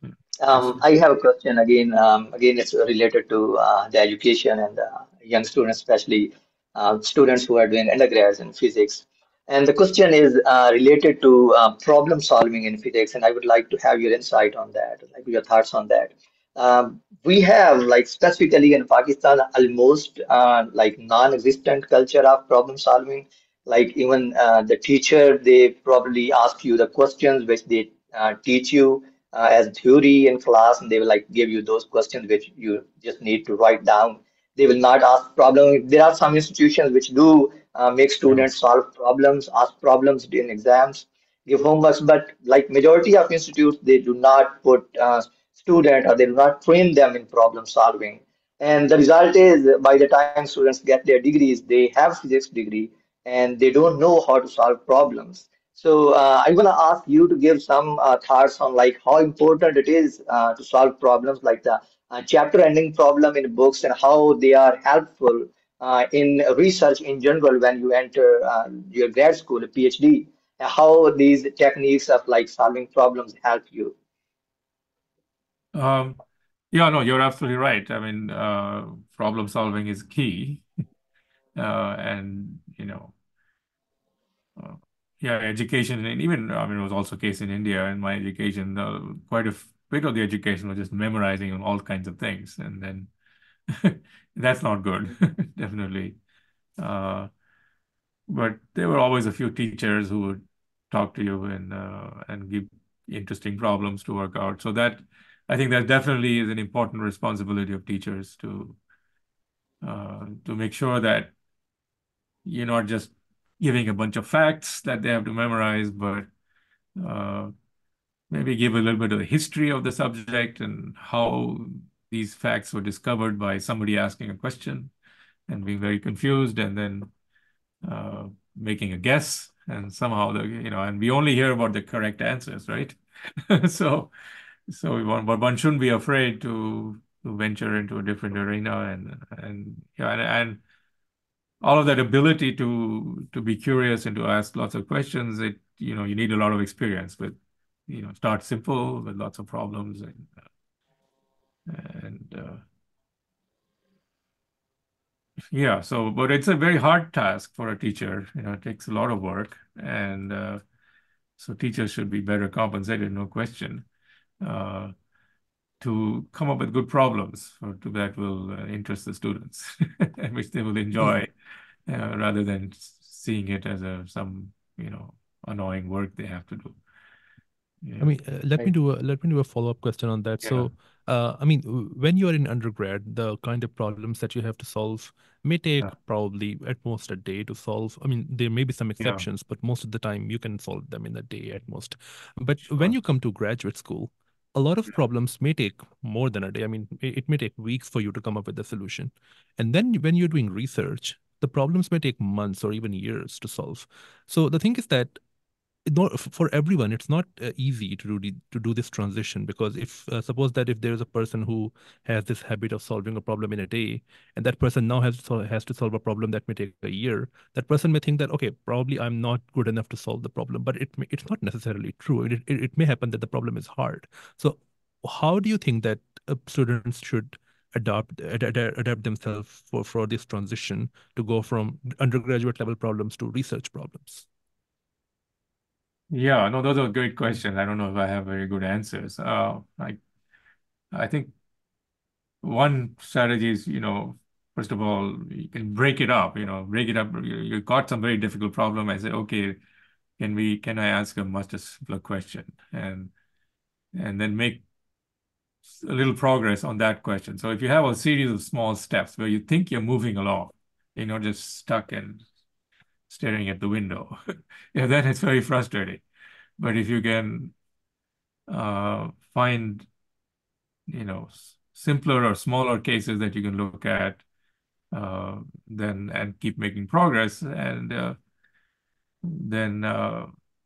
Yeah. Yes. I have a question again. Again, it's related to the education and young students, especially students who are doing undergrads in physics. And the question is related to problem solving in physics. And I would like to have your insight on that, like your thoughts on that. We have, like specifically in Pakistan, almost like non-existent culture of problem solving. Like even the teacher, they probably ask you the questions which they teach you as theory in class, and they will like give you those questions which you just need to write down. They will not ask problem. There are some institutions which do make Yeah. students solve problems, ask problems in exams, give homeworks, but like majority of institutes, they do not put student or they do not train them in problem solving. And the result is by the time students get their degrees, they have physics degree and they don't know how to solve problems. So I'm gonna ask you to give some thoughts on like how important it is to solve problems like the chapter ending problem in books and how they are helpful in research in general when you enter your grad school, a PhD, how these techniques of like solving problems help you. Um, yeah, no, you're absolutely right. I mean, problem solving is key. And, uh, yeah, education, and even, I mean, it was also the case in India in my education, quite a bit of the education was just memorizing on all kinds of things. And then that's not good, definitely. Uh, but there were always a few teachers who would talk to you and give interesting problems to work out. So I think that definitely is an important responsibility of teachers to make sure that you're not just giving a bunch of facts that they have to memorize, but uh, maybe give a little bit of the history of the subject and how these facts were discovered by somebody asking a question and being very confused, and then uh, making a guess, and somehow and we only hear about the correct answers, right? So, but one shouldn't be afraid to venture into a different arena, and yeah, and all of that ability to be curious and to ask lots of questions. You need a lot of experience with, start simple with lots of problems and yeah. So, but it's a very hard task for a teacher. It takes a lot of work, and so teachers should be better compensated, no question, uh, to come up with good problems that will interest the students, and which they will Yeah. enjoy, rather than seeing it as some annoying work they have to do. I Yeah, mean, Right. let me do a follow-up question on that. yeah, So, I mean, when you are in undergrad, the kind of problems that you have to solve may take yeah, probably at most a day to solve. I mean, there may be some yeah, exceptions, but most of the time you can solve them in a day at most. But when sure. you come to graduate school, a lot of Yeah. problems may take more than a day. I mean, it may take weeks for you to come up with a solution. And then when you're doing research, the problems may take months or even years to solve. So the thing is that not for everyone it's not easy to do this transition, because if suppose that if there is a person who has this habit of solving a problem in a day, and that person now has to solve a problem that may take a year, that person may think that, okay, probably I'm not good enough to solve the problem, but it's not necessarily true. It may happen that the problem is hard. So how do you think that students should adapt themselves for this transition to go from undergraduate level problems to research problems? Yeah, no, those are great questions. I don't know if I have very good answers. I think one strategy is, first of all, you can break it up, break it up. You got some very difficult problem. I say, okay, can I ask a much simpler question? And then make a little progress on that question. So if you have a series of small steps where you think you're moving along, you're not just stuck and staring at the window, then it's very frustrating. But if you can find, simpler or smaller cases that you can look at, then and keep making progress, and then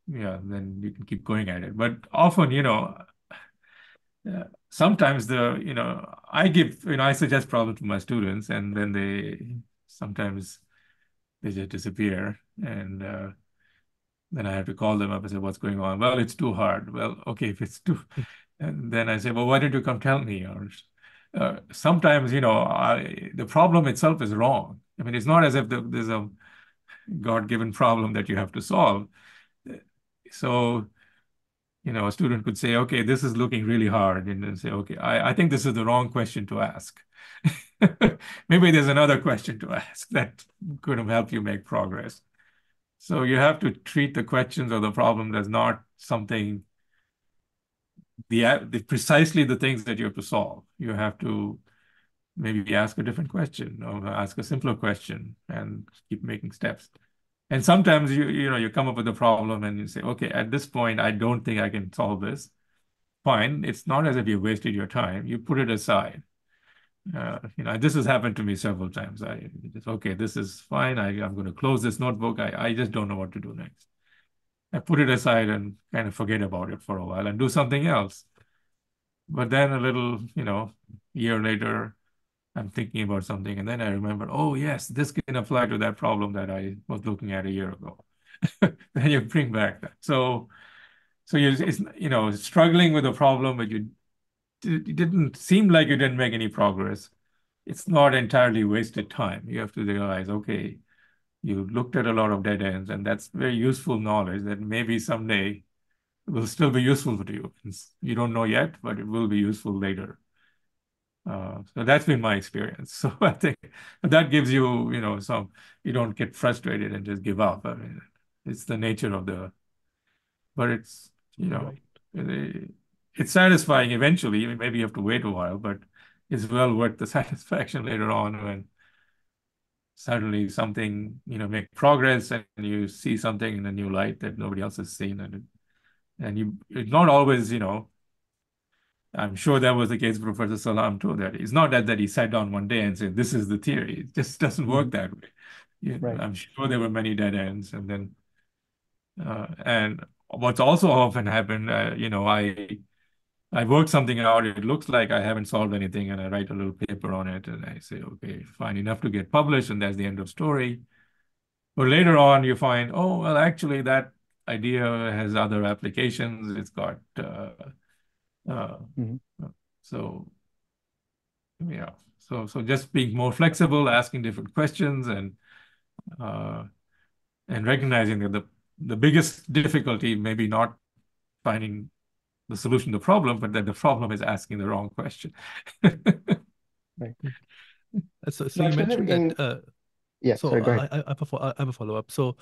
you can keep going at it. But often, sometimes I suggest problems to my students, and then sometimes they just disappear, and then I have to call them up and say, what's going on? Well, it's too hard. Well, okay, if it's too, and then I say, well, why don't you come tell me? Or sometimes, the problem itself is wrong. I mean, it's not as if there's a God-given problem that you have to solve. So, a student could say, okay, this is looking really hard. And then say, okay, I think this is the wrong question to ask. Maybe there's another question to ask that could have helped you make progress. So you have to treat the questions or the problem as not something, precisely the things that you have to solve. You have to maybe ask a different question or ask a simpler question and keep making steps. And sometimes you come up with a problem and you say, okay, at this point, I don't think I can solve this. Fine. It's not as if you wasted your time. You put it aside. This has happened to me several times. Okay, this is fine. I'm going to close this notebook. I just don't know what to do next. I put it aside and kind of forget about it for a while and do something else. But then a little, year later, I'm thinking about something, and then I remember, oh yes, this can apply to that problem that I was looking at a year ago. Then you bring back that. So it's struggling with a problem, but it didn't seem like you didn't make any progress. It's not entirely wasted time. You have to realize, okay, you looked at a lot of dead ends, and that's very useful knowledge that maybe someday will still be useful to you. You don't know yet, but it will be useful later. So that's been my experience. So I think that gives you, you don't get frustrated and just give up. I mean, it's the nature of but it's, it's satisfying eventually. Maybe you have to wait a while, but it's well worth the satisfaction later on when suddenly something, make progress and you see something in a new light that nobody else has seen. And it's not always, I'm sure that was the case for Professor Salam too, that it's not that he sat down one day and said, this is the theory. It just doesn't work that way. Right. I'm sure there were many dead ends. And then, and what's also often happened, I work something out, it looks like I haven't solved anything, and I write a little paper on it, and I say, okay, fine, enough to get published, and that's the end of story. But later on, you find, oh, well, actually, that idea has other applications. It's got, so, yeah. So just being more flexible, asking different questions, and recognizing that the biggest difficulty may be not finding the solution to the problem, but that the problem is asking the wrong question. Right. So you mentioned that. Yeah, So sorry, go ahead. I have a follow-up. So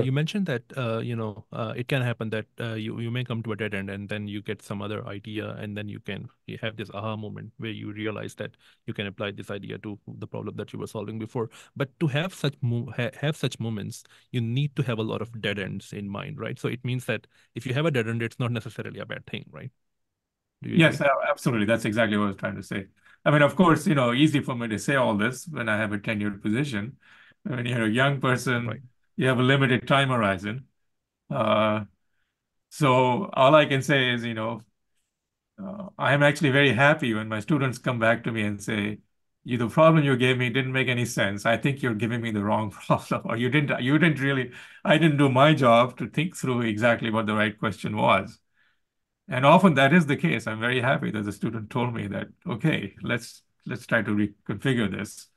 you mentioned that it can happen that you may come to a dead end and then you get some other idea, and then you have this aha moment where you realize that you can apply this idea to the problem that you were solving before. But to have such moments, you need to have a lot of dead ends in mind, right? So it means that if you have a dead end, it's not necessarily a bad thing, right? Yes, absolutely. That's exactly what I was trying to say. I mean, of course, easy for me to say all this when I have a tenured position. When you're a young person, Right. You have a limited time horizon. So all I can say is, I am actually very happy when my students come back to me and say, the problem you gave me didn't make any sense. I think you're giving me the wrong problem, or you didn't really, I didn't do my job to think through exactly what the right question was. And often that is the case. I'm very happy that the student told me that, okay, let's try to reconfigure this.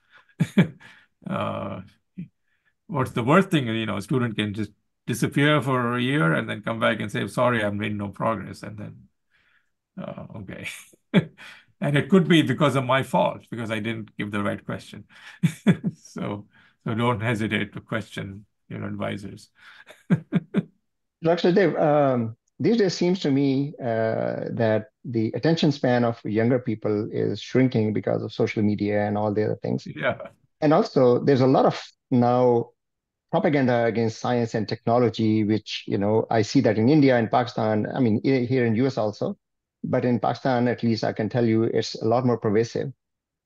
What's the worst thing? A student can just disappear for a year and then come back and say, sorry, I've made no progress. And then Okay. And it could be because of my fault, because I didn't give the right question. So, so don't hesitate to question your advisors. Dr. Dev, these days seems to me that the attention span of younger people is shrinking because of social media and all the other things. Yeah. And also, there's a lot of now propaganda against science and technology, which, I see that in India and Pakistan, I mean, here in US also, but in Pakistan, at least I can tell you it's a lot more pervasive.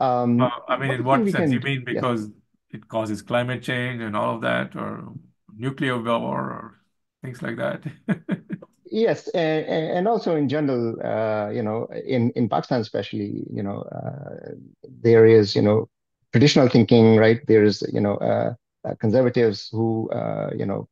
I mean, What do in you think what we sense? can You do? mean Yes. because it causes climate change and all of that, or nuclear war, or things like that? Yes, and also in general, in Pakistan especially, there is, traditional thinking, right? There is, conservatives who,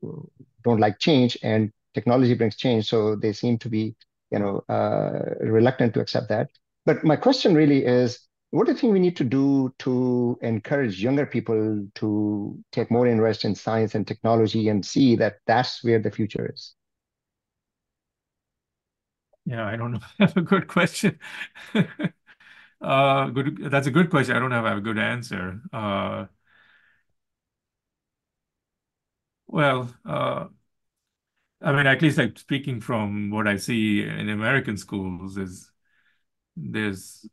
who don't like change, and technology brings change, so they seem to be, reluctant to accept that. But my question really is, what do you think we need to do to encourage younger people to take more interest in science and technology and see that that's where the future is? Yeah, I don't know. That's a good question. Good. That's a good question. I don't have a good answer. Well, I mean, at least like speaking from what I see in American schools is there's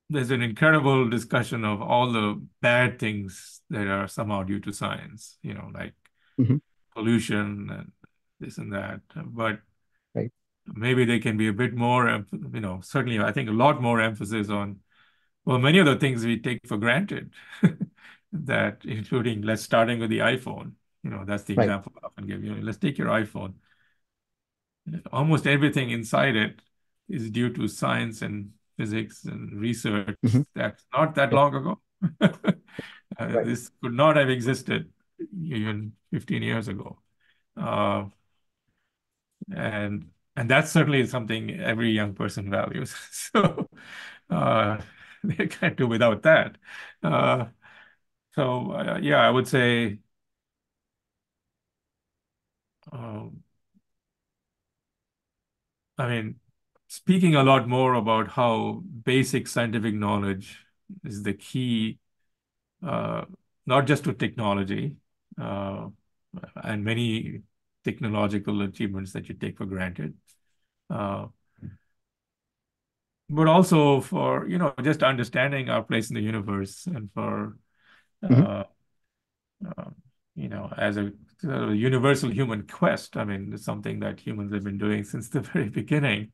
there's an incredible discussion of all the bad things that are somehow due to science, like Hmm. pollution and this and that. But Right. maybe they can be a bit more, certainly I think a lot more emphasis on, well, many of the things we take for granted, that including, let's starting with the iPhone. That's the Right. example I often give. Let's take your iPhone. Almost everything inside it is due to science and physics and research Hmm. that's not that Yep. long ago. Right. This could not have existed even 15 years ago. Uh, and that's certainly something every young person values. So uh, they can't do without that. Uh, yeah, I would say um, I mean, speaking a lot more about how basic scientific knowledge is the key, uh, not just to technology uh, and many technological achievements that you take for granted, uh, but also for, just understanding our place in the universe and for, Hmm. uh, uh, as a sort of universal human quest. I mean, it's something that humans have been doing since the very beginning.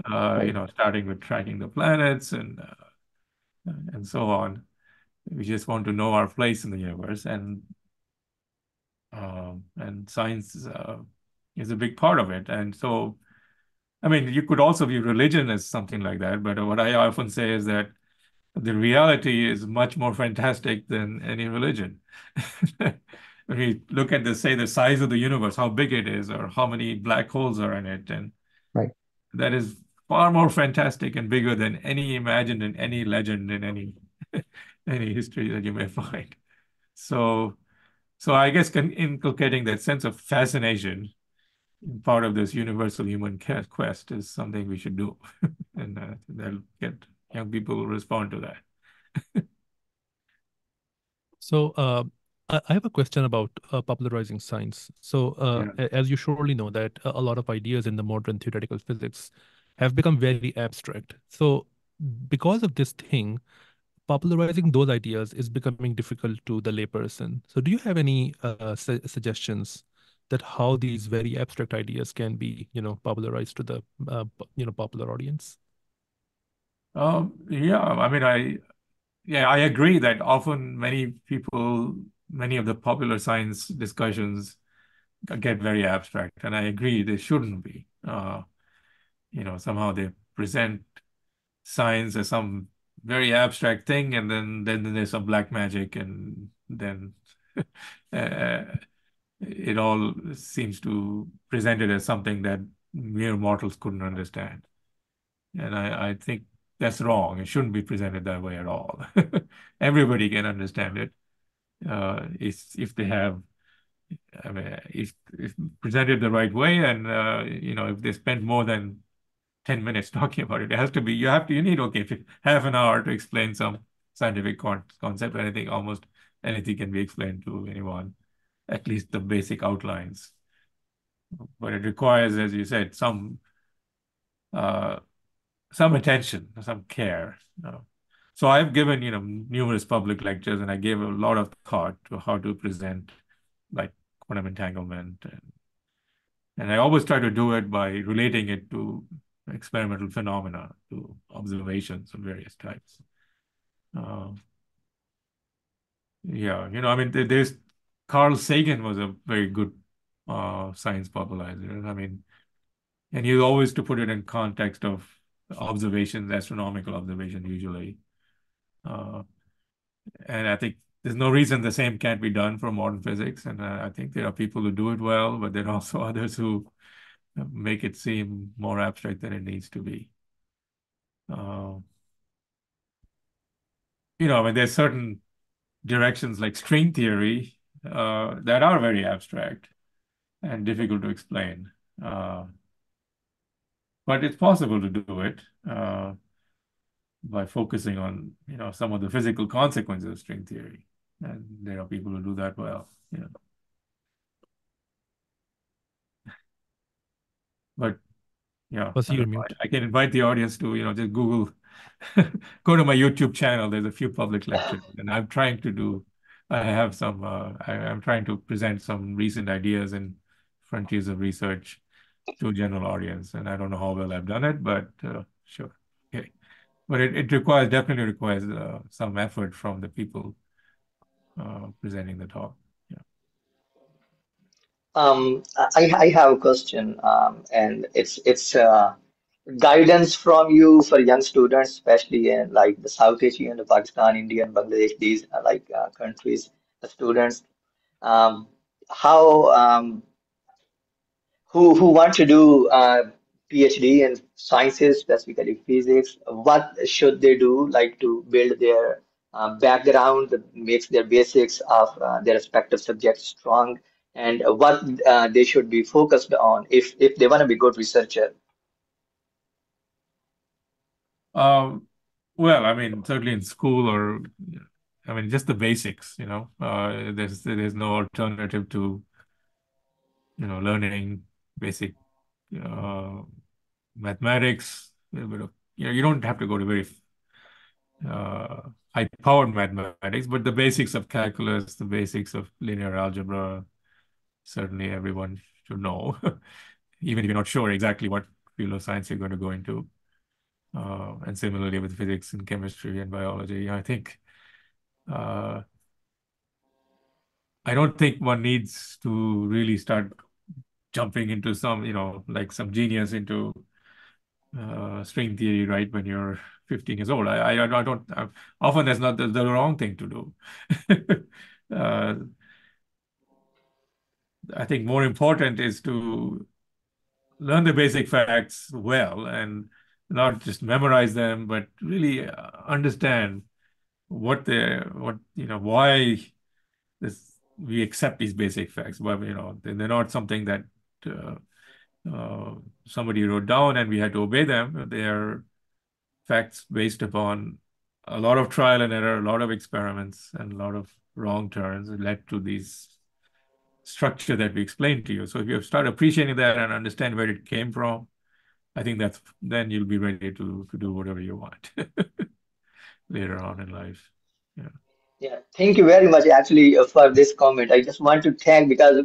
Right. Starting with tracking the planets and so on. We just want to know our place in the universe, and science is a big part of it. And so, I mean, you could also view religion as something like that. But what I often say is that the reality is much more fantastic than any religion. When we look at say the size of the universe, how big it is, or how many black holes are in it, and Right. that is far more fantastic and bigger than any imagined in any legend in any any history that you may find. So, so I guess inculcating that sense of fascination in part of this universal human quest is something we should do, and that'll get young people to respond to that. So I have a question about popularizing science. So Yeah. as you surely know that a lot of ideas in the modern theoretical physics have become very abstract. So because of this thing, popularizing those ideas is becoming difficult to the layperson. So do you have any suggestions that how these very abstract ideas can be, popularized to the, popular audience? Yeah. I mean, I agree that often many of the popular science discussions get very abstract, and I agree they shouldn't be. Somehow they present science as some very abstract thing, and then there's some black magic, and then uh, it all seems to present it as something that mere mortals couldn't understand. And I think that's wrong. It shouldn't be presented that way at all. Everybody can understand it if they have, I mean, if presented the right way, and if they spend more than 10 minutes talking about it. It has to be, you need, okay, half an hour to explain some scientific concept. Anything, almost anything can be explained to anyone, at least the basic outlines. But it requires, as you said, some attention, some care. So I've given, numerous public lectures, and I gave a lot of thought to how to present like quantum entanglement. And I always try to do it by relating it to experimental phenomena, to observations of various types. Yeah, I mean, there's Carl Sagan was a very good science popularizer. I mean, and he always to put it in context of observations, astronomical observations usually. And I think there's no reason the same can't be done for modern physics. And I think there are people who do it well, but there are also others who make it seem more abstract than it needs to be. I mean, there's certain directions like string theory that are very abstract and difficult to explain. But it's possible to do it by focusing on, some of the physical consequences of string theory. And there are people who do that well. But yeah, Was you mute? I can invite the audience to, just Google, go to my YouTube channel. There's a few public lectures, and I'm trying to I'm trying to present some recent ideas and frontiers of research to a general audience. And I don't know how well I've done it, but sure. Okay. But it definitely requires some effort from the people presenting the talk. Yeah. I have a question, and it's guidance from you for young students, especially in like the South Asian, the Pakistan, India, and Bangladesh, these countries, the students. Um, how who want to do PhD in sciences, specifically physics, what should they do like to build their background that makes their basics of their respective subjects strong, and what they should be focused on if they want to be good researcher. Well, I mean, certainly in school or, I mean, just the basics, there's no alternative to, learning basic mathematics, a little bit of, you don't have to go to very high-powered mathematics, but the basics of calculus, the basics of linear algebra, certainly everyone should know, even if you're not sure exactly what field of science you're going to go into. And similarly with physics and chemistry and biology, I think I don't think one needs to really start jumping into some, like some genius into string theory right when you're 15 years old. I don't, often that's not the wrong thing to do. I think more important is to learn the basic facts well and not just memorize them, but really understand why we accept these basic facts. But they're not something that somebody wrote down and we had to obey them. They are facts based upon a lot of trial and error, a lot of experiments, and a lot of wrong turns that led to these structure that we explained to you. So if you start appreciating that and understand where it came from, I think then you'll be ready to do whatever you want later on in life. Yeah. Yeah, thank you very much actually for this comment. I just want to thank because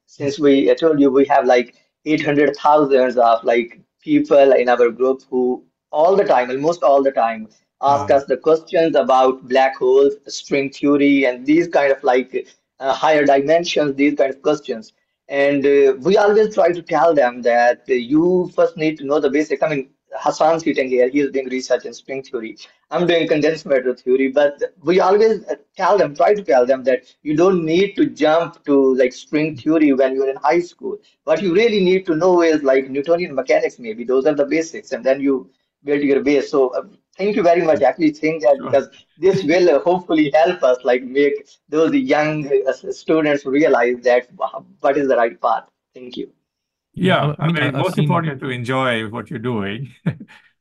since I told you we have like 800,000 of like people in our group who all the time, almost all the time, ask us the questions about black holes, string theory, and these kind of like higher dimensions, these kind of questions. And we always try to tell them that you first need to know the basics. I mean, Hassan sitting here, he is doing research in string theory. I'm doing condensed matter theory, but we always try to tell them that you don't need to jump to like string theory when you're in high school. What you really need to know is like Newtonian mechanics, maybe those are the basics, and then you build your base. So thank you very much. Actually, think that Sure. because this will hopefully help us like make those young students realize that what is the right path. Thank you. Yeah, I mean, I've most seen. important is to enjoy what you're doing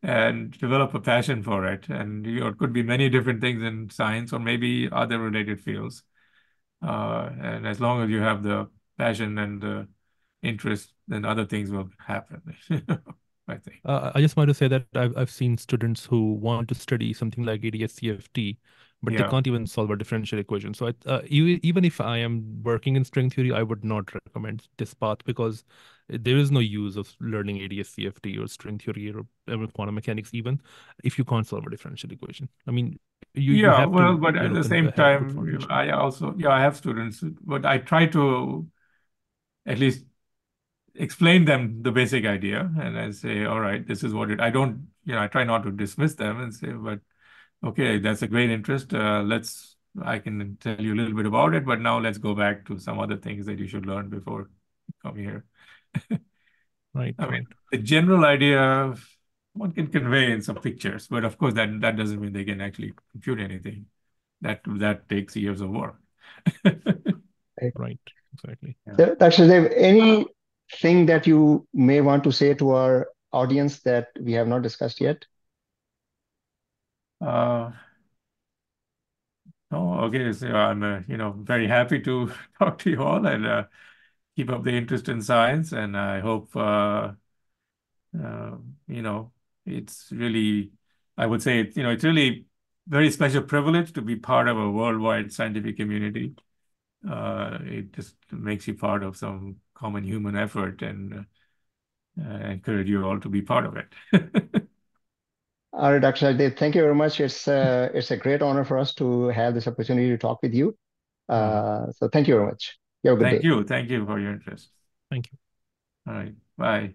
and develop a passion for it. And it could be many different things in science or maybe other related fields. And as long as you have the passion and the interest, then other things will happen, I think. I just want to say that I've seen students who want to study something like ADS-CFT, but they Yeah. can't even solve a differential equation. So even if I am working in string theory, I would not recommend this path because there is no use of learning ADS-CFT or string theory or quantum mechanics even if you can't solve a differential equation. I mean, you Yeah, have well, to but at the same have good time, foundation. I also, I have students, but I try to at least explain them the basic idea and I say, all right, this is what I don't, I try not to dismiss them and say, but okay, that's a great interest. I can tell you a little bit about it, but now let's go back to some other things that you should learn before coming here. Right, I mean, right. the general idea one can convey in some pictures, but of course that doesn't mean they can actually compute anything. That takes years of work. Right, exactly. Yeah. So, Dr. Sachdev, anything that you may want to say to our audience that we have not discussed yet? Oh, okay. So I'm, very happy to talk to you all and keep up the interest in science. And I hope, uh, you know, it's really, I would say, it's really very special privilege to be part of a worldwide scientific community. It just makes you part of some common human effort, and I encourage you all to be part of it. All right, Dr. Sachdev, thank you very much. It's a great honor for us to have this opportunity to talk with you. So thank you very much. You have a good Thank day. you. Thank you for your interest. Thank you. All right. Bye.